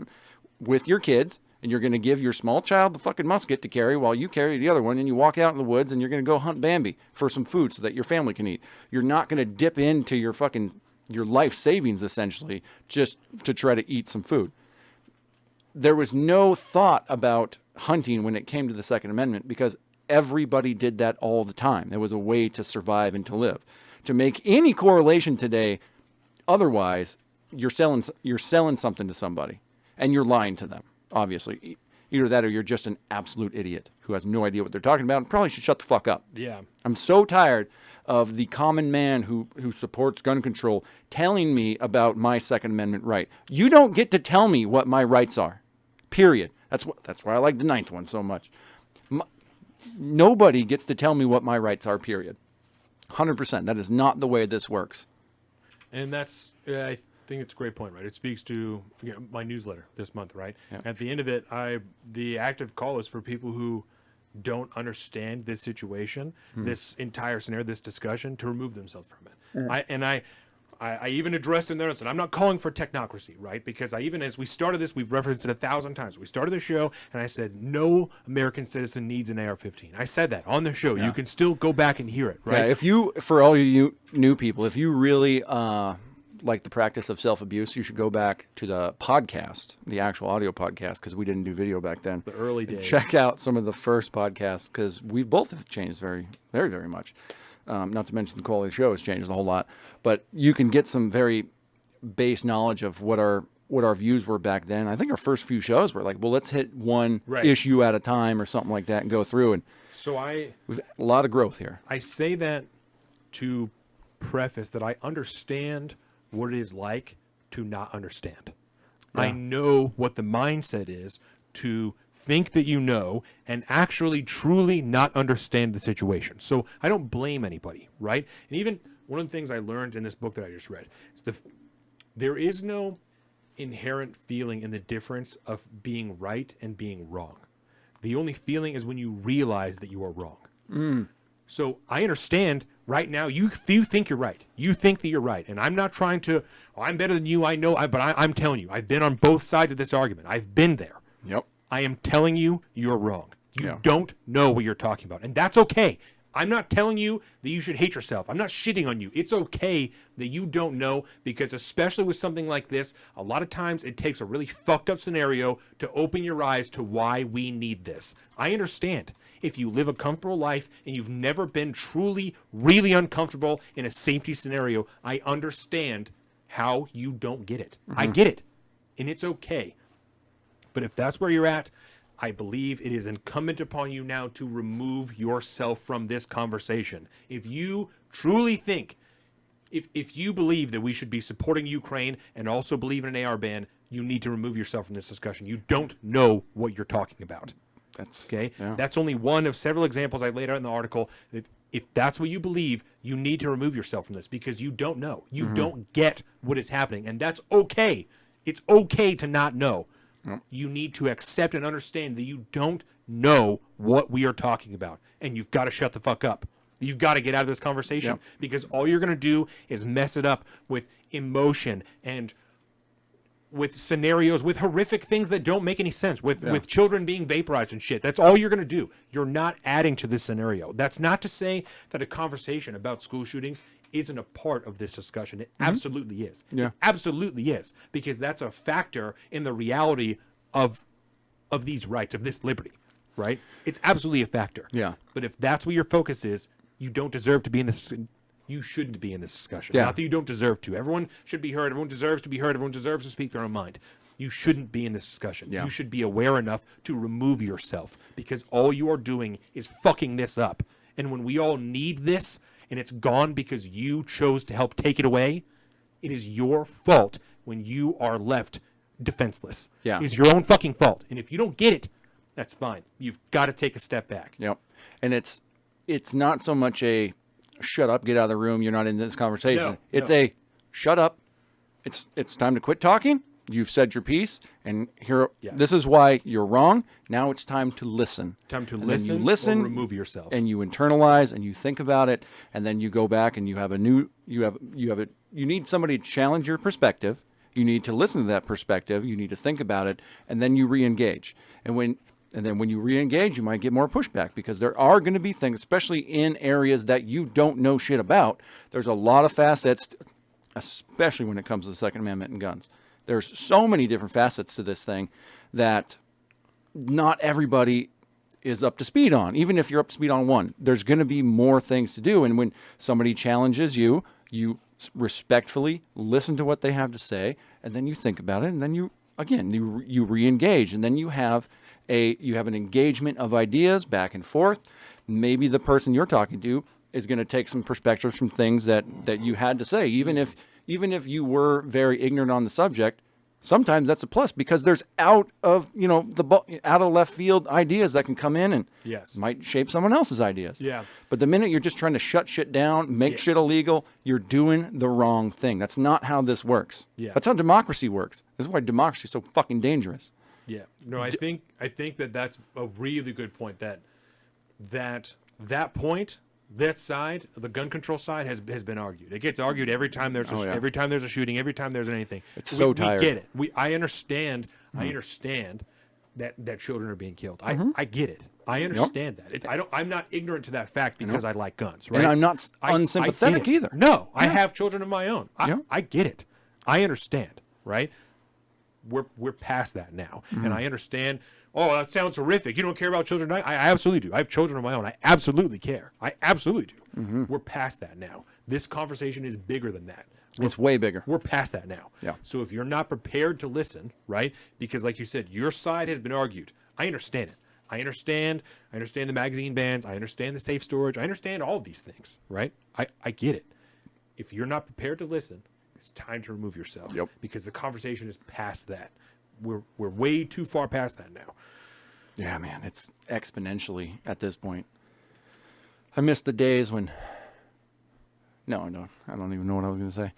Speaker 1: with your kids, and you're going to give your small child the fucking musket to carry while you carry the other one, and you walk out in the woods, and you're going to go hunt Bambi for some food so that your family can eat. You're not going to dip into your life savings, essentially, just to try to eat some food. There was no thought about hunting when it came to the Second Amendment because everybody did that all the time. There was a way to survive and to live. To make any correlation today, otherwise, you're selling something to somebody, and you're lying to them, obviously. Either that or you're just an absolute idiot who has no idea what they're talking about and probably should shut the fuck up.
Speaker 2: Yeah.
Speaker 1: I'm so tired of the common man who supports gun control telling me about my Second Amendment right. You don't get to tell me what my rights are, period. That's why I like the 9th one so much. Nobody gets to tell me what my rights are, period. 100%. That is not the way this works.
Speaker 2: And that's, I think it's a great point, right? It speaks to my newsletter this month, right?
Speaker 1: Yeah.
Speaker 2: At the end of it, the active call is for people who don't understand this situation, this entire scenario, this discussion, to remove themselves from it. I even addressed in there and said, I'm not calling for technocracy, right? Because as we started this, we've referenced it 1,000 times. We started the show, and I said, no American citizen needs an AR-15. I said that on the show. Yeah. You can still go back and hear it, right?
Speaker 1: Yeah, for all you new people, if you really like the practice of self-abuse, you should go back to the podcast, the actual audio podcast, because we didn't do video back then.
Speaker 2: The early days.
Speaker 1: Check out some of the first podcasts, because we both have changed very, very, very much. Not to mention the quality of the show has changed a whole lot, but you can get some very base knowledge of what our views were back then. I think our first few shows were like, well, let's hit one issue at a time or something like that and go through. And
Speaker 2: so
Speaker 1: we've a lot of growth here.
Speaker 2: I say that to preface that I understand what it is like to not understand. Yeah. I know what the mindset is to think that you know and actually truly not understand the situation. So I don't blame anybody, right? And even one of the things I learned in this book that I just read is there is no inherent feeling in the difference of being right and being wrong. The only feeling is when you realize that you are wrong. So I understand right now you think you're right. You think that you're right. And I'm not trying to, I'm better than you, I know, but I'm telling you, I've been on both sides of this argument. I've been there.
Speaker 1: Yep.
Speaker 2: I am telling you, you're wrong. You don't know what you're talking about. And that's okay. I'm not telling you that you should hate yourself. I'm not shitting on you. It's okay that you don't know, because especially with something like this, a lot of times it takes a really fucked up scenario to open your eyes to why we need this. I understand. If you live a comfortable life and you've never been truly, really uncomfortable in a safety scenario, I understand how you don't get it. I get it. And it's okay. But if that's where you're at, I believe it is incumbent upon you now to remove yourself from this conversation. If you truly think, if you believe that we should be supporting Ukraine and also believe in an AR ban, you need to remove yourself from this discussion. You don't know what you're talking about.
Speaker 1: That's
Speaker 2: okay. Yeah. That's only one of several examples I laid out in the article. If that's what you believe, you need to remove yourself from this, because you don't know. You don't get what is happening, and that's okay. It's okay to not know. You need to accept and understand that you don't know what we are talking about, and you've got to shut the fuck up. You've got to get out of this conversation, because all you're going to do is mess it up with emotion and with scenarios, with horrific things that don't make any sense, with children being vaporized and shit. That's all you're going to do. You're not adding to this scenario. That's not to say that a conversation about school shootings isn't a part of this discussion. It absolutely is.
Speaker 1: Yeah.
Speaker 2: It absolutely is, because that's a factor in the reality of these rights, of this liberty, right? It's absolutely a factor.
Speaker 1: Yeah.
Speaker 2: But if that's what your focus is, you don't deserve to be in this. You shouldn't be in this discussion.
Speaker 1: Yeah.
Speaker 2: Not that you don't deserve to. Everyone should be heard. Everyone deserves to be heard. Everyone deserves to speak their own mind. You shouldn't be in this discussion.
Speaker 1: Yeah.
Speaker 2: You should be aware enough to remove yourself, because all you are doing is fucking this up. And when we all need this, and it's gone because you chose to help take it away, it is your fault when you are left defenseless.
Speaker 1: Yeah.
Speaker 2: It's your own fucking fault. And if you don't get it, that's fine. You've got to take a step back.
Speaker 1: Yep. And it's not so much a shut up, get out of the room, you're not in this conversation. It's a shut up. It's time to quit talking. You've said your piece, and here this is why you're wrong. Now it's time to listen.
Speaker 2: Time to
Speaker 1: and
Speaker 2: listen,
Speaker 1: you listen,
Speaker 2: or remove yourself.
Speaker 1: and you internalize, and you think about it, and then you go back and you have a new. You need somebody to challenge your perspective. You need to listen to that perspective. You need to think about it, and then you re-engage. And then when you re-engage, you might get more pushback, because there are going to be things, especially in areas that you don't know shit about. There's a lot of facets, especially when it comes to the Second Amendment and guns. There's so many different facets to this thing that not everybody is up to speed on. Even if you're up to speed on one, there's going to be more things to do. And when somebody challenges you, you respectfully listen to what they have to say, and then you think about it, and then you re-engage, and then you have an engagement of ideas back and forth. Maybe the person you're talking to is going to take some perspectives from things that you had to say, even if you were very ignorant on the subject. Sometimes that's a plus, because there's out of left field ideas that can come in and might shape someone else's ideas.
Speaker 2: Yeah.
Speaker 1: But the minute you're just trying to shut shit down, make shit illegal, you're doing the wrong thing. That's not how this works.
Speaker 2: Yeah.
Speaker 1: That's how democracy works. This is why democracy is so fucking dangerous.
Speaker 2: Yeah. No, I think that's a really good point. That point, that side, the gun control side, has been argued. It gets argued every time there's every time there's a shooting, every time there's anything.
Speaker 1: It's so tired.
Speaker 2: We get it. I understand. I understand that children are being killed. I get it. I understand that. I'm not ignorant to that fact because I like guns, right?
Speaker 1: And I'm not unsympathetic either.
Speaker 2: No, I have children of my own. I get it. I understand, right? We're past that now, and I understand. Oh, that sounds horrific. You don't care about children. I absolutely do. I have children of my own. I absolutely care. I absolutely do. We're past that now. This conversation is bigger than that.
Speaker 1: It's way bigger.
Speaker 2: We're past that now.
Speaker 1: Yeah.
Speaker 2: So if you're not prepared to listen, right? Because like you said, your side has been argued. I understand it. I understand the magazine bans. I understand the safe storage. I understand all of these things, right? I get it. If you're not prepared to listen, it's time to remove yourself.
Speaker 1: Yep.
Speaker 2: Because the conversation is past that. We're way too far past that now.
Speaker 1: Yeah, man, it's exponentially at this point. I miss the days when. No, I don't even know what I was going to say.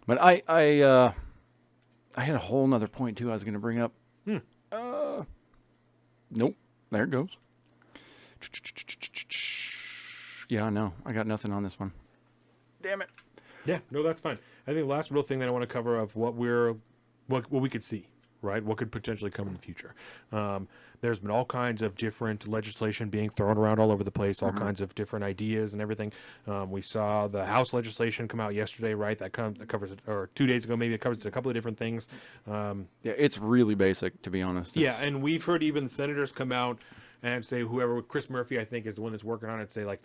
Speaker 1: But I had a whole nother point too. I was going to bring up. Nope, there it goes. Yeah, I know. I got nothing on this one. Damn it.
Speaker 2: Yeah, no, that's fine. I think the last real thing that I want to cover of what we could see, right? What could potentially come in the future. There's been all kinds of different legislation being thrown around all over the place, all kinds of different ideas and everything. We saw the House legislation come out yesterday, right? That covers it, or 2 days ago maybe. It covers a couple of different things.
Speaker 1: Yeah, it's really basic, to be honest.
Speaker 2: And we've heard even senators come out and say, whoever, Chris Murphy, I think, is the one that's working on it, say like,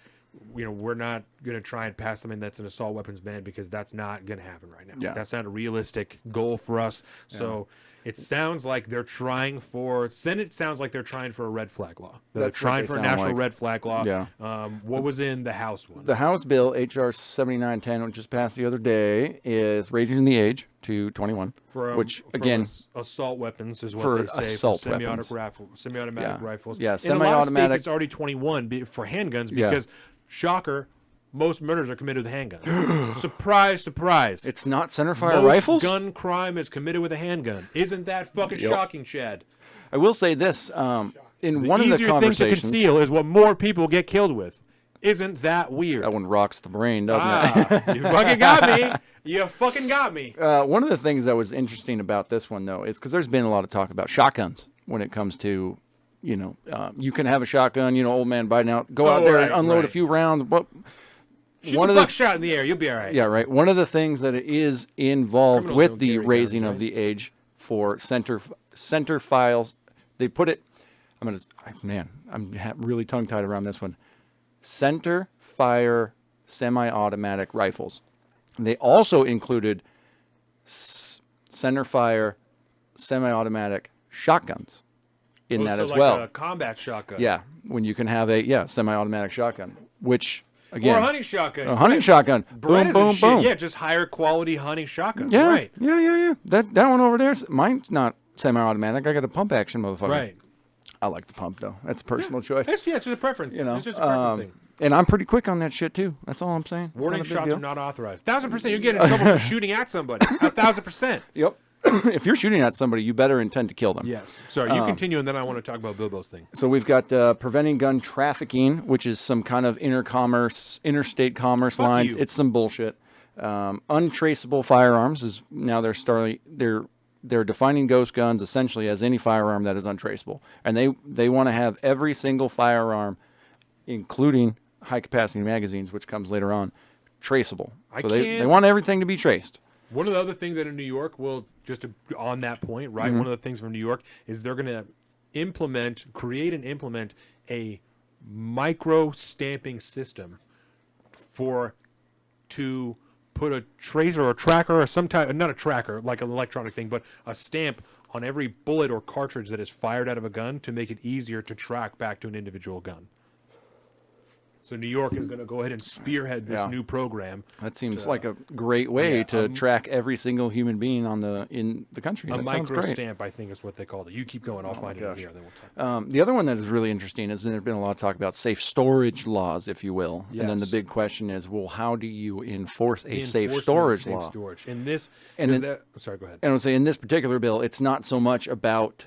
Speaker 2: we're not going to try and pass something that's an assault weapons ban because that's not going to happen right now.
Speaker 1: Yeah.
Speaker 2: That's not a realistic goal for us. Yeah. So it sounds like they're trying for, Senate sounds like they're trying for a red flag law. They're trying for a national red flag law.
Speaker 1: Yeah.
Speaker 2: What was in the House one?
Speaker 1: The House bill, H.R. 7910, which just passed the other day, is raising the age to 21. Which, again...
Speaker 2: assault weapons is what
Speaker 1: for
Speaker 2: they say.
Speaker 1: Assault
Speaker 2: for semi-automatic rifles.
Speaker 1: Yeah,
Speaker 2: in a lot of states, it's already 21 for handguns because... Shocker, most murders are committed with handguns. Surprise, surprise.
Speaker 1: It's not centerfire rifles?
Speaker 2: Gun crime is committed with a handgun. Isn't that fucking shocking, Chad?
Speaker 1: I will say this. In one of the
Speaker 2: easier
Speaker 1: conversations...
Speaker 2: thing to conceal is what more people get killed with. Isn't that weird?
Speaker 1: That one rocks the brain, doesn't it?
Speaker 2: You fucking got me. You fucking got me.
Speaker 1: One of the things that was interesting about this one, though, is because there's been a lot of talk about shotguns when it comes to... you can have a shotgun, old man Biden out, go out there and unload a few rounds. But
Speaker 2: shoot a buckshot in the air, you'll be all right.
Speaker 1: Yeah, right. One of the things that is involved with the raising of the age for center files, they put it, I'm really tongue-tied around this one. Center fire semi-automatic rifles. They also included center fire semi-automatic shotguns in that as well.
Speaker 2: A combat shotgun.
Speaker 1: Yeah, when you can have a semi-automatic shotgun, which again,
Speaker 2: or a hunting shotgun.
Speaker 1: A hunting shotgun. Boom, boom, boom.
Speaker 2: Yeah, just higher quality hunting shotgun.
Speaker 1: Yeah,
Speaker 2: right.
Speaker 1: Yeah. That one over there, mine's not semi-automatic. I got a pump action motherfucker.
Speaker 2: Right.
Speaker 1: I like the pump though. That's a personal choice.
Speaker 2: It's just a preference. It's just a preference thing.
Speaker 1: And I'm pretty quick on that shit too. That's all I'm saying.
Speaker 2: Warning shots are not authorized. 1,000%. You're getting in trouble for shooting at somebody. 1,000%.
Speaker 1: Yep. If you're shooting at somebody, you better intend to kill them.
Speaker 2: Yes. Sorry, you continue, and then I want to talk about Bilbo's thing.
Speaker 1: So we've got preventing gun trafficking, which is some kind of interstate commerce lines. It's some bullshit. Untraceable firearms is now they're defining ghost guns essentially as any firearm that is untraceable, and they want to have every single firearm, including high capacity magazines, which comes later on, traceable. So they want everything to be traced.
Speaker 2: One of the other things that in New York on that point, right? One of the things from New York is they're going to create and implement a micro stamping system to put a tracer or a tracker or some type, not a tracker like an electronic thing, but a stamp on every bullet or cartridge that is fired out of a gun to make it easier to track back to an individual gun. So New York is going to go ahead and spearhead this new program.
Speaker 1: That seems like a great way to track every single human being in the country.
Speaker 2: A
Speaker 1: that sounds
Speaker 2: micro
Speaker 1: great.
Speaker 2: stamp, I think, is what they called it. You keep going. I'll find it here. Then we'll talk.
Speaker 1: The other one that is really interesting is there's been a lot of talk about safe storage laws, if you will. And then the big question is, well, how do you enforce a safe storage law?
Speaker 2: In this, sorry, go ahead.
Speaker 1: And I would say in this particular bill, it's not so much about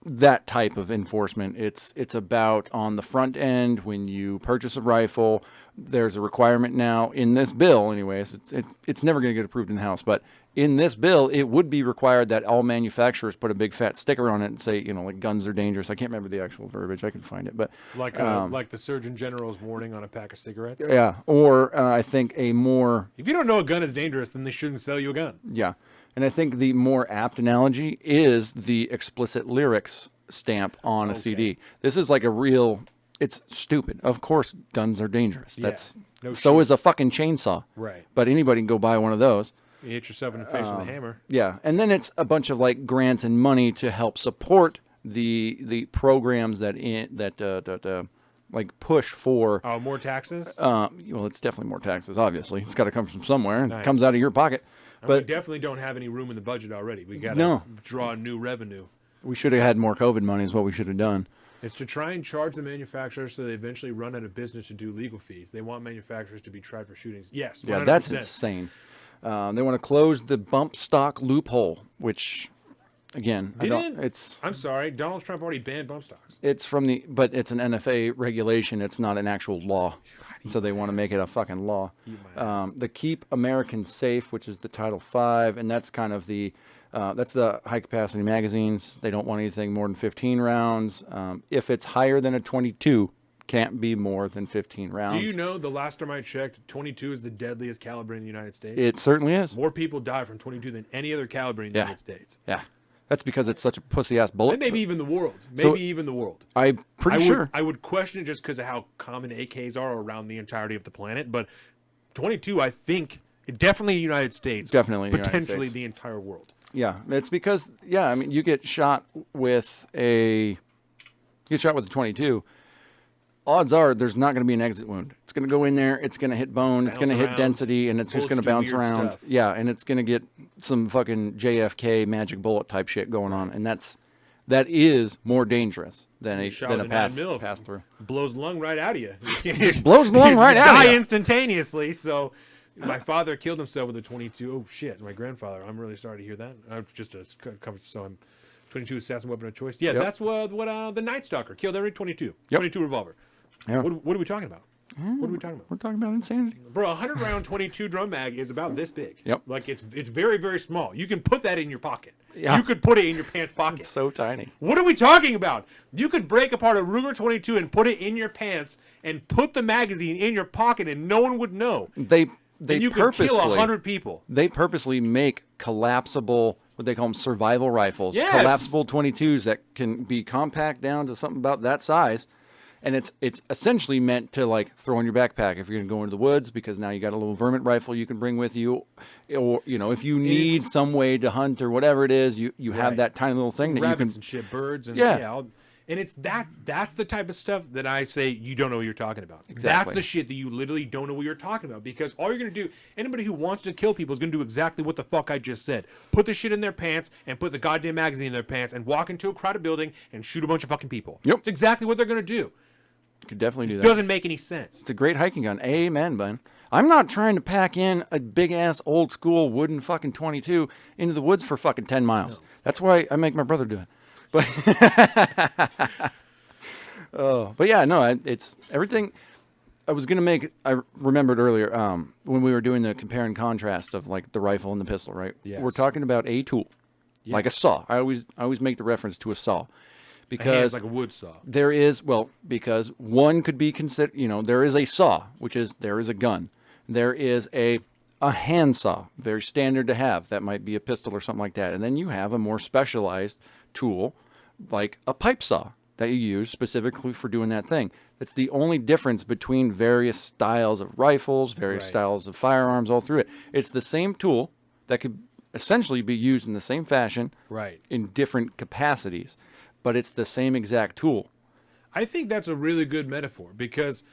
Speaker 1: that type of enforcement. It's about on the front end when you purchase a rifle. There's a requirement now in this bill, anyways. It's never going to get approved in the House, but in this bill, it would be required that all manufacturers put a big fat sticker on it and say, like guns are dangerous. I can't remember the actual verbiage. I can find it, but
Speaker 2: like the Surgeon General's warning on a pack of cigarettes.
Speaker 1: Yeah, or I think a more.
Speaker 2: If you don't know a gun is dangerous, then they shouldn't sell you a gun.
Speaker 1: Yeah. And I think the more apt analogy is the explicit lyrics stamp on a CD. This is like it's stupid. Of course, guns are dangerous. So is a fucking chainsaw.
Speaker 2: Right.
Speaker 1: But anybody can go buy one of those.
Speaker 2: You hit yourself in the face with a hammer.
Speaker 1: Yeah. And then it's a bunch of like grants and money to help support the programs that like push for
Speaker 2: more taxes.
Speaker 1: Well, it's definitely more taxes. Obviously, it's got to come from somewhere. Nice. It comes out of your pocket.
Speaker 2: But we definitely don't have any room in the budget already. We got to draw new revenue.
Speaker 1: We should have had more COVID money is what we should have done.
Speaker 2: It's to try and charge the manufacturers so they eventually run out of business to do legal fees. They want manufacturers to be tried for shootings. Yes, 100%.
Speaker 1: Yeah, that's insane. They want to close the bump stock loophole, which, again,
Speaker 2: I'm sorry, Donald Trump already banned bump stocks.
Speaker 1: But it's an NFA regulation. It's not an actual law. So they want to make it a fucking law. The Keep Americans Safe, which is the Title V, and that's kind of that's the high-capacity magazines. They don't want anything more than 15 rounds. If it's higher than a 22, can't be more than 15 rounds.
Speaker 2: Do you know, the last time I checked, 22 is the deadliest caliber in the United States?
Speaker 1: It certainly is.
Speaker 2: More people die from 22 than any other caliber in the United States.
Speaker 1: Yeah. That's because it's such a pussy-ass bullet.
Speaker 2: And maybe even the world. Even the world.
Speaker 1: I'm pretty sure.
Speaker 2: I would question it just because of how common AKs are around the entirety of the planet. But 22, I think, definitely the United States.
Speaker 1: Definitely
Speaker 2: potentially the entire world.
Speaker 1: Yeah. It's because, I mean, you get shot with a 22. Odds are there's not going to be an exit wound. It's going to go in there. It's going to hit bone. It's going to hit density, and it's just going to bounce around.
Speaker 2: Stuff.
Speaker 1: Yeah, and it's going to get some fucking JFK magic bullet type shit going on, and that is more dangerous than a pass through.
Speaker 2: Blows the lung right out of you.
Speaker 1: Just blows the lung right out of you.
Speaker 2: Die instantaneously. So my father killed himself with a 22. Oh shit, my grandfather. I'm really sorry to hear that. I'm 22 assassin weapon of choice. Yeah, that's what the Night Stalker killed every 22. 22 revolver.
Speaker 1: Yeah.
Speaker 2: What are we talking about? What are we talking about?
Speaker 1: We're talking about insanity.
Speaker 2: Bro, a 100 round 22 drum mag is about this big.
Speaker 1: Yep.
Speaker 2: Like it's very, very small. You can put that in your pocket.
Speaker 1: Yeah.
Speaker 2: You could put it in your pants pocket.
Speaker 1: It's so tiny.
Speaker 2: What are we talking about? You could break apart a Ruger 22 and put it in your pants and put the magazine in your pocket and no one would know.
Speaker 1: They
Speaker 2: you could kill 100 people.
Speaker 1: They purposely make collapsible, what they call them, survival rifles.
Speaker 2: Yes.
Speaker 1: Collapsible 22s that can be compact down to something about that size. And it's essentially meant to like throw in your backpack if you're going to go into the woods, because now you got a little vermin rifle you can bring with you, or if you need some way to hunt or whatever it is, you have that tiny little thing that you can.
Speaker 2: Rabbits and shit, birds and and it's that's the type of stuff that I say you don't know what you're talking about.
Speaker 1: Exactly.
Speaker 2: That's the shit that you literally don't know what you're talking about, because all you're going to do, anybody who wants to kill people is going to do exactly what the fuck I just said. Put the shit in their pants and put the goddamn magazine in their pants and walk into a crowded building and shoot a bunch of fucking people.
Speaker 1: Yep.
Speaker 2: It's exactly what they're going to do.
Speaker 1: Could definitely do that.
Speaker 2: Doesn't make any sense.
Speaker 1: It's a great hiking gun. Amen, bud. I'm not trying to pack in a big ass old school wooden fucking 22 into the woods for fucking 10 miles. No. That's why I make my brother do it. But yeah, no, it's everything. I was gonna make. I remembered earlier when we were doing the compare and contrast of like the rifle and the pistol. Right.
Speaker 2: Yes.
Speaker 1: We're talking about a tool, like a saw. I always make the reference to a saw. Because
Speaker 2: like a wood saw.
Speaker 1: There is, because one could be considered, there is a saw, which is, there is a gun. There is a handsaw, very standard to have. That might be a pistol or something like that. And then you have a more specialized tool, like a pipe saw that you use specifically for doing that thing. That's the only difference between various styles of rifles, various styles of firearms, all through it. It's the same tool that could essentially be used in the same fashion, in different capacities, but it's the same exact tool.
Speaker 2: I think that's a really good metaphor because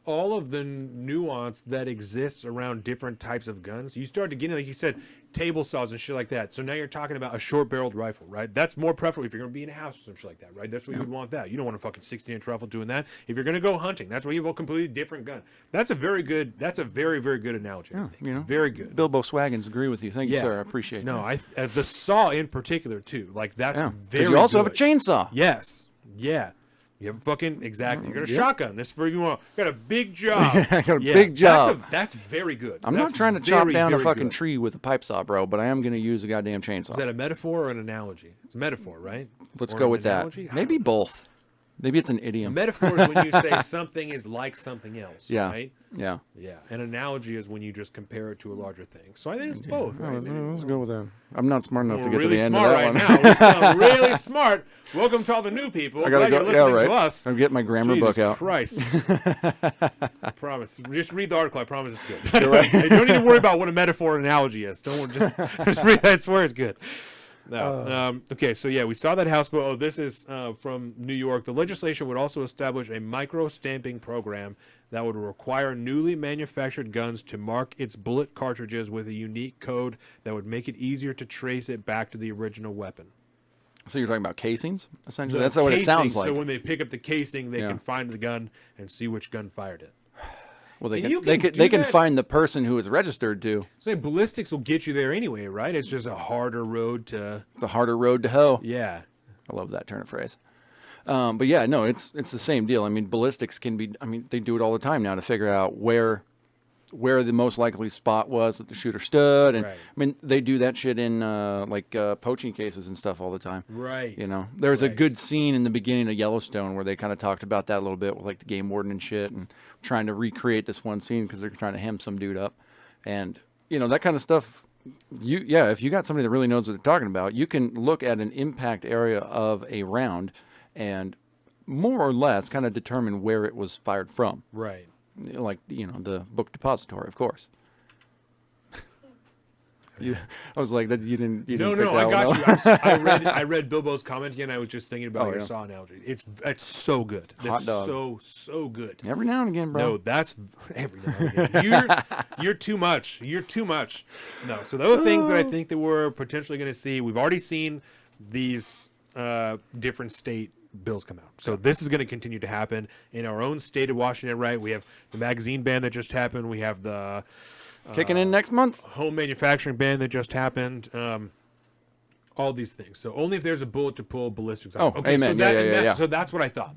Speaker 2: all of the nuance that exists around different types of guns, you start to get in, like you said, table saws and shit like that. So now you're talking about a short-barreled rifle, right? That's more preferable if you're going to be in a house or some shit like that, right? That's what you would want that. You don't want a fucking 16-inch rifle doing that. If you're going to go hunting, that's why you have a completely different gun. That's a very, very good analogy. I think.
Speaker 1: You know,
Speaker 2: very good.
Speaker 1: Bilbo Swaggins agree with you. Thank you, sir. I appreciate that.
Speaker 2: The saw in particular too. Like that's very.
Speaker 1: You also
Speaker 2: good.
Speaker 1: have a chainsaw.
Speaker 2: Yes. Yeah. You have a fucking exactly. You got a shotgun. This for you got a big job.
Speaker 1: I got a big job.
Speaker 2: That's very good.
Speaker 1: I'm not trying to chop down a fucking tree with a pipe saw, bro, but I am going to use a goddamn chainsaw.
Speaker 2: Is that a metaphor or an analogy? It's a metaphor, right?
Speaker 1: Let's go with that. Maybe both. Maybe it's an idiom.
Speaker 2: A metaphor is when you say something is like something else, right?
Speaker 1: Yeah.
Speaker 2: Yeah. An analogy is when you just compare it to a larger thing. So I think it's both. Right?
Speaker 1: Let's go with that. I'm not smart enough to get
Speaker 2: really
Speaker 1: to the end of
Speaker 2: smart
Speaker 1: that
Speaker 2: right
Speaker 1: one.
Speaker 2: now. We sound really smart. Welcome to all the new people.
Speaker 1: I gotta
Speaker 2: Glad
Speaker 1: go.
Speaker 2: you're listening to us.
Speaker 1: I'm getting my grammar
Speaker 2: Jesus
Speaker 1: book out.
Speaker 2: Christ. I promise. Just read the article. I promise it's good. You're right. You don't need to worry about what a metaphor and analogy is. Don't just read that. I swear it's good. No. Okay, so yeah, we saw that House bill. Oh, this is from New York. The legislation would also establish a micro-stamping program that would require newly manufactured guns to mark its bullet cartridges with a unique code that would make it easier to trace it back to the original weapon.
Speaker 1: So you're talking about casings, essentially? That's what it sounds like.
Speaker 2: So when they pick up the casing, they can find the gun and see which gun fired it.
Speaker 1: Well, they can find the person who is registered to.
Speaker 2: So ballistics will get you there anyway, right? It's just a harder road to.
Speaker 1: It's a harder road to hoe.
Speaker 2: Yeah,
Speaker 1: I love that turn of phrase. But yeah, no, it's the same deal. I mean, ballistics can be. I mean, they do it all the time now to figure out where the most likely spot was that the shooter stood, and I mean, they do that shit in poaching cases and stuff all the time.
Speaker 2: Right.
Speaker 1: You know, there's a good scene in the beginning of Yellowstone where they kind of talked about that a little bit with like the game warden and shit, and trying to recreate this one scene because they're trying to hem some dude up, and you know that kind of stuff. If you got somebody that really knows what they're talking about, you can look at an impact area of a round and more or less kind of determine where it was fired from.
Speaker 2: Right.
Speaker 1: Like, you know, the book depository, of course. I was like, that you didn't. No,
Speaker 2: I got you. I read Bilbo's comment again. I was just thinking about your saw analogy. It's so good.
Speaker 1: Hot dog.
Speaker 2: So good.
Speaker 1: Every now and again, bro.
Speaker 2: No, that's every now and again. You're too much. You're too much. No. So the other things that I think that we're potentially going to see, we've already seen these different state bills come out. So this is going to continue to happen in our own state of Washington, right? We have the magazine ban that just happened. We have the
Speaker 1: kicking in next month
Speaker 2: home manufacturing ban that just happened. All these things. So only if there's a bullet to pull ballistics out.
Speaker 1: Okay, amen.
Speaker 2: So that's what I thought.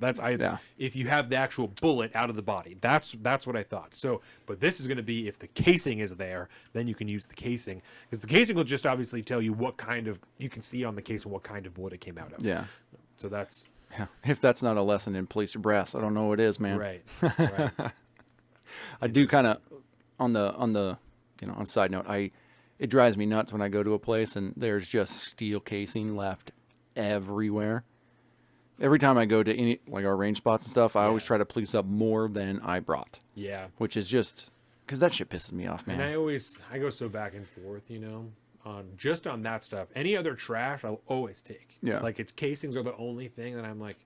Speaker 2: If you have the actual bullet out of the body. That's what I thought. So, but this is going to be if the casing is there, then you can use the casing, because the casing will just obviously tell you what kind of, you can see on the casing what kind of bullet it came out of.
Speaker 1: Yeah.
Speaker 2: So that's.
Speaker 1: Yeah. If that's not a lesson in police brass, I don't know what is, man.
Speaker 2: Right.
Speaker 1: I do kind of on side note, it drives me nuts when I go to a place and there's just steel casing left everywhere. Every time I go to any like our range spots and stuff, I always try to police up more than I brought.
Speaker 2: Yeah.
Speaker 1: Which is just because that shit pisses me off, man.
Speaker 2: And I go so back and forth, you know. On that stuff. Any other trash, I'll always take.
Speaker 1: Yeah.
Speaker 2: Like its casings are the only thing that I'm like,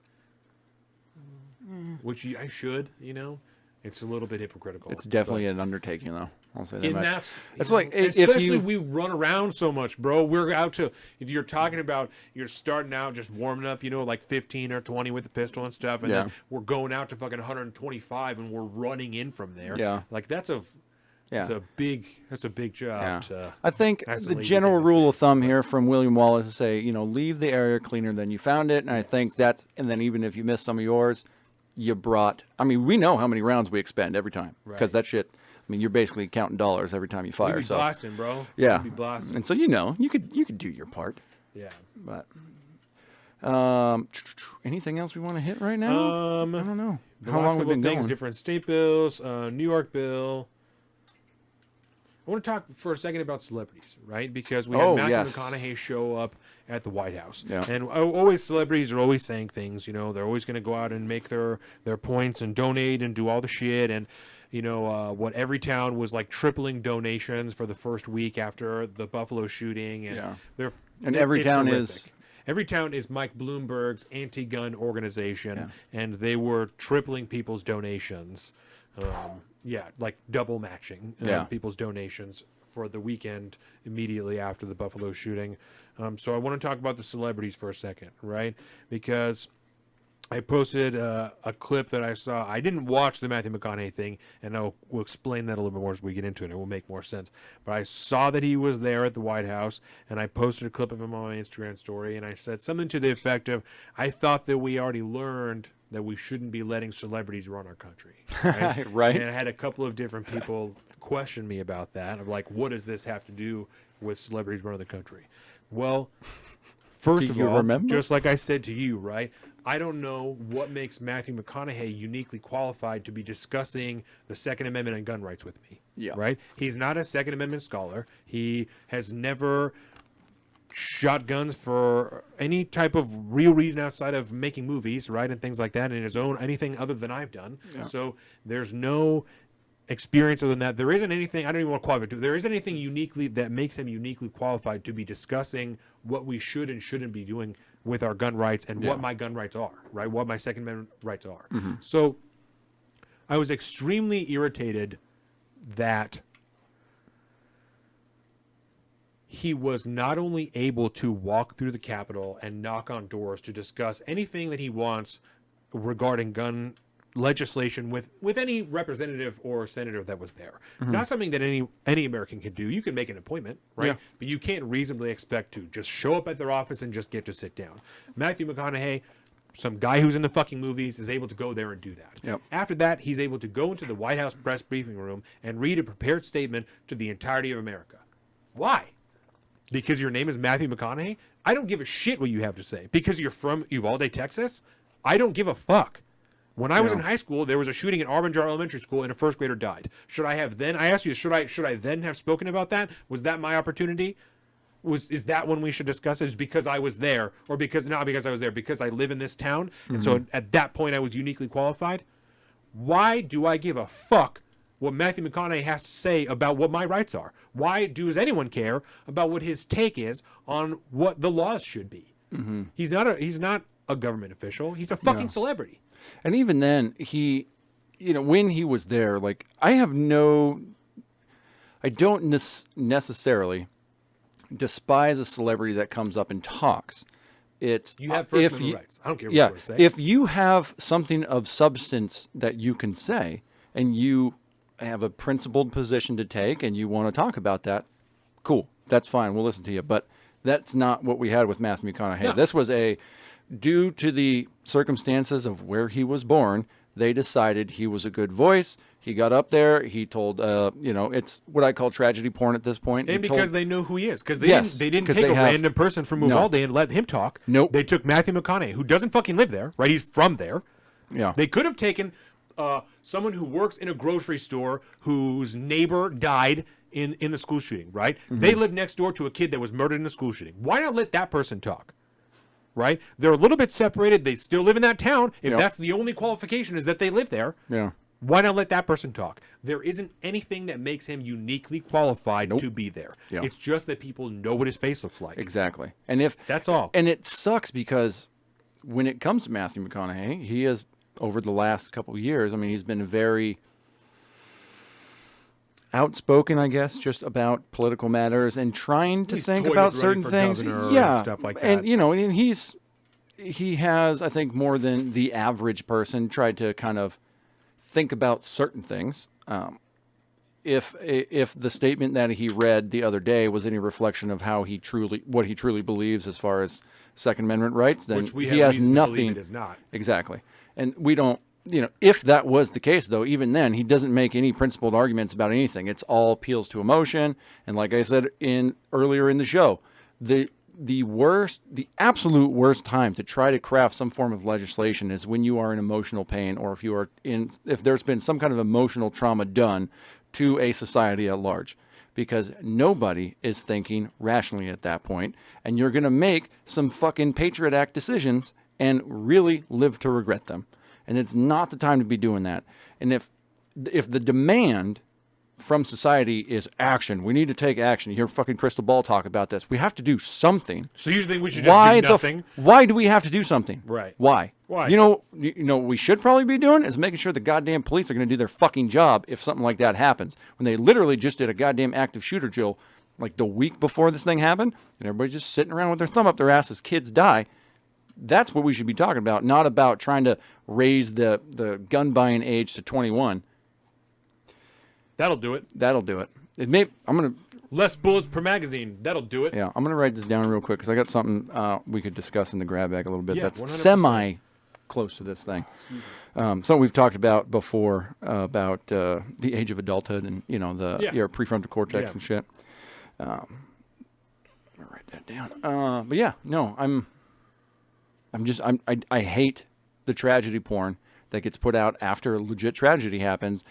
Speaker 2: which I should, you know. It's a little bit hypocritical.
Speaker 1: It's definitely an undertaking, though. I'll say that.
Speaker 2: And
Speaker 1: that's
Speaker 2: like, especially we run around so much, bro. We're out to, if you're talking about, you're starting out just warming up, you know, like 15 or 20 with the pistol and stuff, and then we're going out to fucking 125 and we're running in from there.
Speaker 1: Yeah.
Speaker 2: Like that's a big job.
Speaker 1: Yeah. I think the general rule of thumb here from William Wallace is say, you know, leave the area cleaner than you found it. And I think and then even if you miss some of yours, you brought, I mean, we know how many rounds we expend every time because that shit, I mean, you're basically counting dollars every time you fire.
Speaker 2: You'd be blasting, bro.
Speaker 1: Yeah.
Speaker 2: You'd be blasting.
Speaker 1: And so, you know, you could do your part.
Speaker 2: Yeah.
Speaker 1: But, anything else we want to hit right now? I don't know. How long we've been going?
Speaker 2: Different state bills, New York bill. I want to talk for a second about celebrities, right? Because we
Speaker 1: Oh,
Speaker 2: had Matthew
Speaker 1: yes.
Speaker 2: McConaughey show up at the White House.
Speaker 1: Yeah.
Speaker 2: And always celebrities are always saying things, you know, they're always going to go out and make their points and donate and do all the shit. And, you know, what every town was like tripling donations for the first week after the Buffalo shooting. And
Speaker 1: Yeah. And every town is...
Speaker 2: Every town is Mike Bloomberg's anti-gun organization, and they were tripling people's donations. Like double matching people's donations for the weekend immediately after the Buffalo shooting. So I want to talk about the celebrities for a second, right? Because I posted a clip that I saw. I didn't watch the Matthew McConaughey thing, and we'll explain that a little bit more as we get into it. It will make more sense. But I saw that he was there at the White House, and I posted a clip of him on my Instagram story, and I said something to the effect of, I thought that we already learned that we shouldn't be letting celebrities run our country. Right?
Speaker 1: Right.
Speaker 2: And I had a couple of different people question me about that. Of like, what does this have to do with celebrities running the country? Well, first of all,
Speaker 1: remember?
Speaker 2: just like I said to you, right? I don't know what makes Matthew McConaughey uniquely qualified to be discussing the Second Amendment and gun rights with me.
Speaker 1: Yeah.
Speaker 2: Right? He's not a Second Amendment scholar. He has never shot guns for any type of real reason outside of making movies, right? And things like that, in his own anything other than I've done. Yeah. So there's no experience other than that. There isn't anything, I don't even want to qualify it. There isn't anything uniquely that makes him uniquely qualified to be discussing what we should and shouldn't be doing with our gun rights and what my gun rights are, right? What my Second Amendment rights are. Mm-hmm. So I was extremely irritated that he was not only able to walk through the Capitol and knock on doors to discuss anything that he wants regarding gun legislation with any representative or senator that was there. Mm-hmm. Not something that any American can do. You can make an appointment, right? Yeah. But you can't reasonably expect to just show up at their office and just get to sit down. Matthew McConaughey, some guy who's in the fucking movies, is able to go there and do that.
Speaker 1: Yep.
Speaker 2: After that, he's able to go into the White House press briefing room and read a prepared statement to the entirety of America. Why? Because your name is Matthew McConaughey? I don't give a shit what you have to say. Because you're from Uvalde, Texas? I don't give a fuck. When I was in high school, there was a shooting at Arbinger Elementary School and a first grader died. I asked you, should I then have spoken about that? Was that my opportunity? Is that when we should discuss it? Is because I was there, or not because I was there, because I live in this town, and so at that point I was uniquely qualified? Why do I give a fuck what Matthew McConaughey has to say about what my rights are? Why does anyone care about what his take is on what the laws should be? Mm-hmm. He's not a government official. He's a fucking celebrity.
Speaker 1: And even then, when he was there, like, I don't necessarily despise a celebrity that comes up and talks. It's
Speaker 2: you have First Amendment rights. I don't care what you want to say.
Speaker 1: If you have something of substance that you can say, and you have a principled position to take, and you want to talk about that, cool, that's fine. We'll listen to you. But that's not what we had with Matthew McConaughey. No. This was due to the circumstances of where he was born, they decided he was a good voice. He got up there. He told, it's what I call tragedy porn at this point.
Speaker 2: And because they know who he is. Because they didn't take a random person from Uvalde and let him talk.
Speaker 1: Nope.
Speaker 2: They took Matthew McConaughey, who doesn't fucking live there, right? He's from there.
Speaker 1: Yeah.
Speaker 2: They could have taken someone who works in a grocery store whose neighbor died in the school shooting, right? Mm-hmm. They live next door to a kid that was murdered in a school shooting. Why not let that person talk? Right? They're a little bit separated. They still live in that town. If that's the only qualification is that they live there, why not let that person talk? There isn't anything that makes him uniquely qualified to be there. Yeah. It's just that people know what his face looks like.
Speaker 1: Exactly. And
Speaker 2: that's all.
Speaker 1: And it sucks because when it comes to Matthew McConaughey, he has, over the last couple of years, he's been very outspoken, I guess, just about political matters and trying to think about certain things.
Speaker 2: And stuff like that.
Speaker 1: And, and he has, I think, more than the average person tried to kind of think about certain things. If the statement that he read the other day was any reflection of what he truly believes as far as Second Amendment rights, then he has nothing.
Speaker 2: It is not.
Speaker 1: Exactly. And we don't, if that was the case, though, even then, he doesn't make any principled arguments about anything. It's all appeals to emotion. And like I said earlier in the show, the absolute worst time to try to craft some form of legislation is when you are in emotional pain, or if there's been some kind of emotional trauma done to a society at large. because nobody is thinking rationally at that point, and you're going to make some fucking Patriot Act decisions and really live to regret them. And it's not the time to be doing that. And if the demand from society is action, we need to take action. You hear fucking Crystal Ball talk about this. We have to do something.
Speaker 2: So you think we should just do nothing?
Speaker 1: Why do we have to do something?
Speaker 2: Right.
Speaker 1: Why?
Speaker 2: Why?
Speaker 1: You know what we should probably be doing is making sure the goddamn police are going to do their fucking job if something like that happens. When they literally just did a goddamn active shooter drill like the week before this thing happened, and everybody's just sitting around with their thumb up their ass as kids die. That's what we should be talking about, not about trying to raise the gun buying age to 21.
Speaker 2: That'll do it.
Speaker 1: That'll do it.
Speaker 2: Less bullets per magazine. That'll do it.
Speaker 1: Yeah, I'm gonna write this down real quick because I got something we could discuss in the grab bag a little bit.
Speaker 2: Yeah,
Speaker 1: that's
Speaker 2: 100%.
Speaker 1: semi close to this thing. Something we've talked about before about the age of adulthood and your prefrontal cortex and shit. I'm gonna write that down. But yeah, no, I hate the tragedy porn that gets put out after a legit tragedy happens,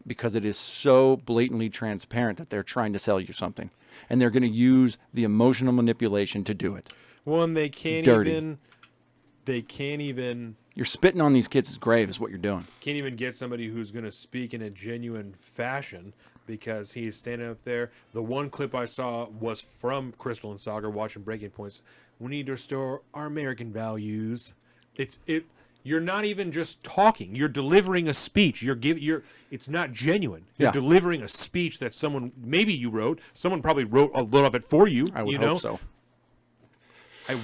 Speaker 1: because it is so blatantly transparent that they're trying to sell you something, and they're going to use the emotional manipulation to do it.
Speaker 2: Well, and they can't even.
Speaker 1: You're spitting on these kids' grave is what you're doing.
Speaker 2: Can't even get somebody who's going to speak in a genuine fashion because he's standing up there. The one clip I saw was from Crystal and Sagar watching Breaking Points. We need to restore our American values. You're not even just talking. You're delivering a speech. It's not genuine. You're delivering a speech that someone, maybe you wrote. Someone probably wrote a little of it for you.
Speaker 1: I would hope so.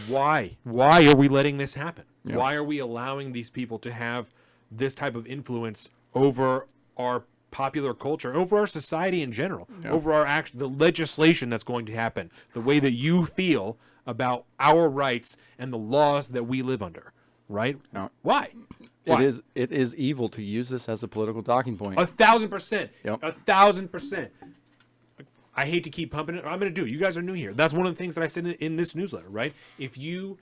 Speaker 2: Why are we letting this happen?
Speaker 1: Yeah.
Speaker 2: Why are we allowing these people to have this type of influence over our popular culture, over our society in general, over the legislation that's going to happen, the way that you feel about our rights and the laws that we live under? Right?
Speaker 1: No.
Speaker 2: Why?
Speaker 1: It is evil to use this as a political talking point.
Speaker 2: 1,000%.
Speaker 1: Yep.
Speaker 2: 1,000%. I hate to keep pumping it. I'm going to do it. You guys are new here. That's one of the things that I said in this newsletter, right? If you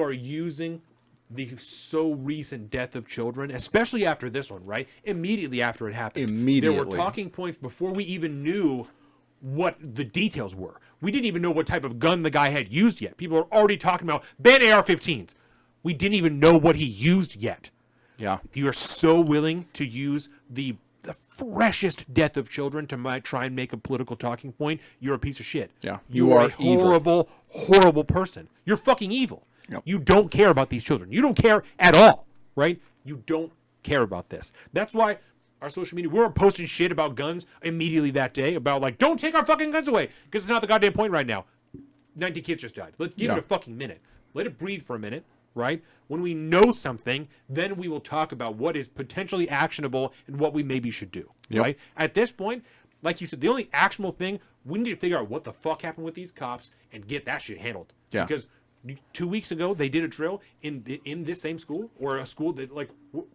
Speaker 2: are using the so recent death of children, especially after this one, right? Immediately after it happened. There were talking points before we even knew what the details were. We didn't even know what type of gun the guy had used yet. People are already talking about ban AR-15s. We didn't even know what he used yet.
Speaker 1: Yeah.
Speaker 2: If you are so willing to use the freshest death of children to try and make a political talking point, you're a piece of shit.
Speaker 1: Yeah.
Speaker 2: You are a horrible, horrible person. You're fucking evil.
Speaker 1: Yep.
Speaker 2: You don't care about these children. You don't care at all, right? You don't care about this. That's why our social media, we were posting shit about guns immediately that day, about like, don't take our fucking guns away, because it's not the goddamn point right now. 19 kids just died. Let's give it a fucking minute. Let it breathe for a minute. Right? When we know something, then we will talk about what is potentially actionable and what we maybe should do.
Speaker 1: Yep.
Speaker 2: Right? At this point, like you said, the only actionable thing, we need to figure out what the fuck happened with these cops and get that shit handled.
Speaker 1: Yeah.
Speaker 2: Because 2 weeks ago, they did a drill in this same school, or a school that, like, what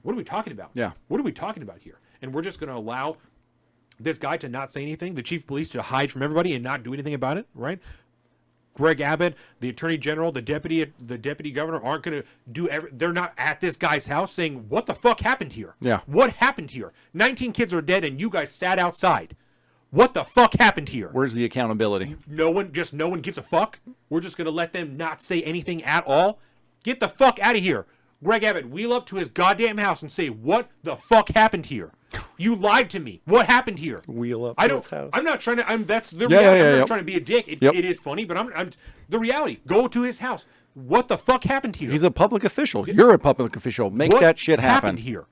Speaker 2: are we talking about?
Speaker 1: Yeah.
Speaker 2: What are we talking about here? And we're just going to allow this guy to not say anything, the chief of police to hide from everybody and not do anything about it, right? Greg Abbott, the attorney general, the deputy governor aren't going to do they're not at this guy's house saying, what the fuck happened here?
Speaker 1: Yeah.
Speaker 2: What happened here? 19 kids are dead and you guys sat outside. What the fuck happened here?
Speaker 1: Where's the accountability?
Speaker 2: No one gives a fuck. We're just going to let them not say anything at all. Get the fuck out of here. Greg Abbott, wheel up to his goddamn house and say, what the fuck happened here? You lied to me. What happened here?
Speaker 1: Wheel up
Speaker 2: to
Speaker 1: his house.
Speaker 2: I'm not trying to. That's the reality. I'm not trying to be a dick. It is funny, but I'm the reality. Go to his house. What the fuck happened here?
Speaker 1: He's a public official. You're a public official. Make that shit happen.
Speaker 2: What happened here?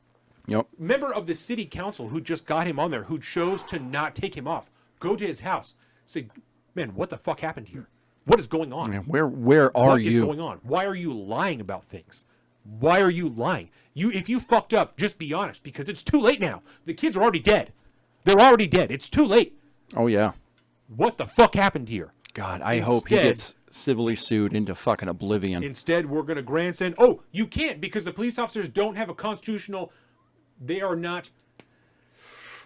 Speaker 1: Yep.
Speaker 2: Member of the city council who just got him on there, who chose to not take him off. Go to his house. Say, man, what the fuck happened here? What is going on?
Speaker 1: Man, where are
Speaker 2: What
Speaker 1: you?
Speaker 2: is going on? Why are you lying about things? Why are you lying? If you fucked up, just be honest, because it's too late now. The kids are already dead. They're already dead. It's too late.
Speaker 1: Oh, yeah.
Speaker 2: What the fuck happened here?
Speaker 1: God, I hope he gets civilly sued into fucking oblivion.
Speaker 2: Instead, we're going to grandstand. Oh, you can't, because the police officers don't have a constitutional... They are not...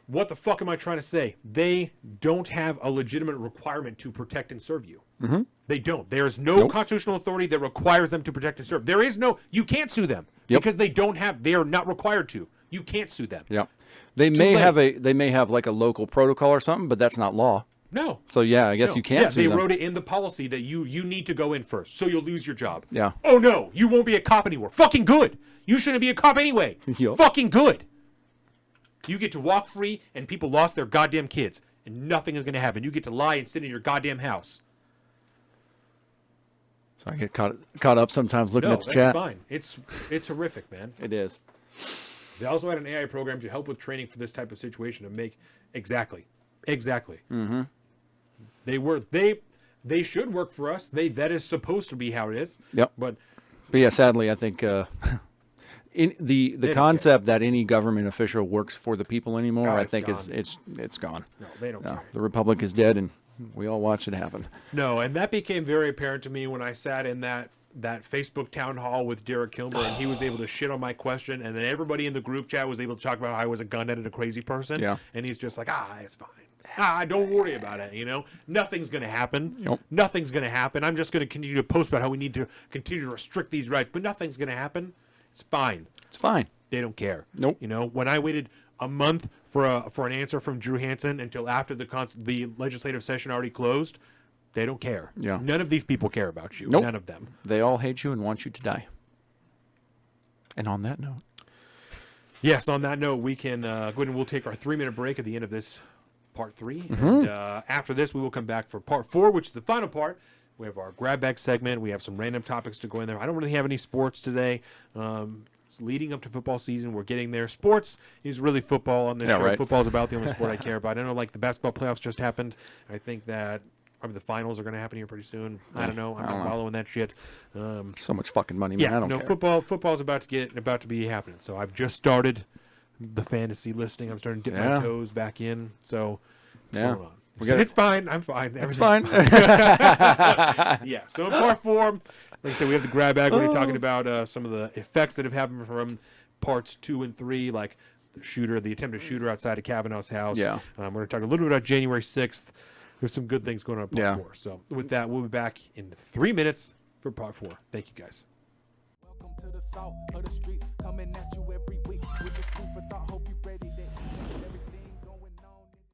Speaker 2: What the fuck am I trying to say? They don't have a legitimate requirement to protect and serve you.
Speaker 1: Mm-hmm.
Speaker 2: They don't. There's no constitutional authority that requires them to protect and serve. There is no... You can't sue them because they don't have... They are not required to. You can't sue them.
Speaker 1: Yeah. They
Speaker 2: It's
Speaker 1: may
Speaker 2: too
Speaker 1: have they may have like a local protocol or something, but that's not law.
Speaker 2: No.
Speaker 1: So yeah, I guess
Speaker 2: No.
Speaker 1: you can't
Speaker 2: Yeah,
Speaker 1: sue
Speaker 2: they
Speaker 1: them.
Speaker 2: wrote it in the policy that you need to go in first, so you'll lose your job.
Speaker 1: Yeah.
Speaker 2: Oh no, you won't be a cop anymore. Fucking good. You shouldn't be a cop anyway.
Speaker 1: Yup.
Speaker 2: Fucking good. You get to walk free, and people lost their goddamn kids, and nothing is going to happen. You get to lie and sit in your goddamn house.
Speaker 1: So I get caught up sometimes looking
Speaker 2: No,
Speaker 1: at the
Speaker 2: that's
Speaker 1: chat.
Speaker 2: fine. It's horrific, man.
Speaker 1: It is.
Speaker 2: They also had an AI program to help with training for this type of situation to make exactly. Mm-hmm. They should work for us. That is supposed to be how it is.
Speaker 1: Yep.
Speaker 2: But
Speaker 1: yeah, sadly, I think in the
Speaker 2: don't
Speaker 1: concept that any government official works for the people anymore,
Speaker 2: Oh,
Speaker 1: I
Speaker 2: it's
Speaker 1: think
Speaker 2: gone.
Speaker 1: it's gone.
Speaker 2: no, they don't care.
Speaker 1: The republic is dead, and we all watched it happen.
Speaker 2: No, and that became very apparent to me when I sat in that Facebook town hall with Derek Kilmer, and he was able to shit on my question, and then everybody in the group chat was able to talk about how I was a gunhead and a crazy person.
Speaker 1: Yeah.
Speaker 2: And he's just like, it's fine. Don't worry about it. Nothing's going to happen.
Speaker 1: Nope.
Speaker 2: Nothing's going to happen. I'm just going to continue to post about how we need to continue to restrict these rights, but nothing's going to happen. It's fine.
Speaker 1: It's fine.
Speaker 2: They don't care.
Speaker 1: Nope.
Speaker 2: When I waited a month for an answer from Drew Hansen until after the legislative session already closed, they don't care.
Speaker 1: Yeah.
Speaker 2: None of these people care about you.
Speaker 1: Nope.
Speaker 2: None of them.
Speaker 1: They all hate you and want you to die. And on that note,
Speaker 2: Yes, on that note, we can go ahead and we'll take our 3-minute break at the end of this part 3. And after this, we will come back for part 4, which is the final part. We have our grab bag segment. We have some random topics to go in there. I don't really have any sports today. It's leading up to football season. We're getting there. Sports is really football on this show.
Speaker 1: Right.
Speaker 2: Football is about the only sport I care about. I know, like, the basketball playoffs just happened. I think that probably the finals are going to happen here pretty soon. I don't know. I'm not following that shit.
Speaker 1: so much fucking money, man.
Speaker 2: Yeah,
Speaker 1: I don't care.
Speaker 2: football's about to be happening. So I've just started the fantasy listing. I'm starting to dip my toes back in. So what's
Speaker 1: Yeah.
Speaker 2: going on?
Speaker 1: We gotta-
Speaker 2: It's fine. I'm fine.
Speaker 1: It's
Speaker 2: Everything's
Speaker 1: fine.
Speaker 2: Yeah. So in part 4, like I said, we have the grab bag. We're going to be talking about some of the effects that have happened from parts 2 and 3, like the attempted shooter outside of Kavanaugh's house.
Speaker 1: Yeah.
Speaker 2: We're going to talk a little bit about January 6th. There's some good things going on in part 4. So with that, we'll be back in 3 minutes for part 4. Thank you, guys.
Speaker 6: Welcome to the salt of the streets, coming at you every week with this food for thought. Hope you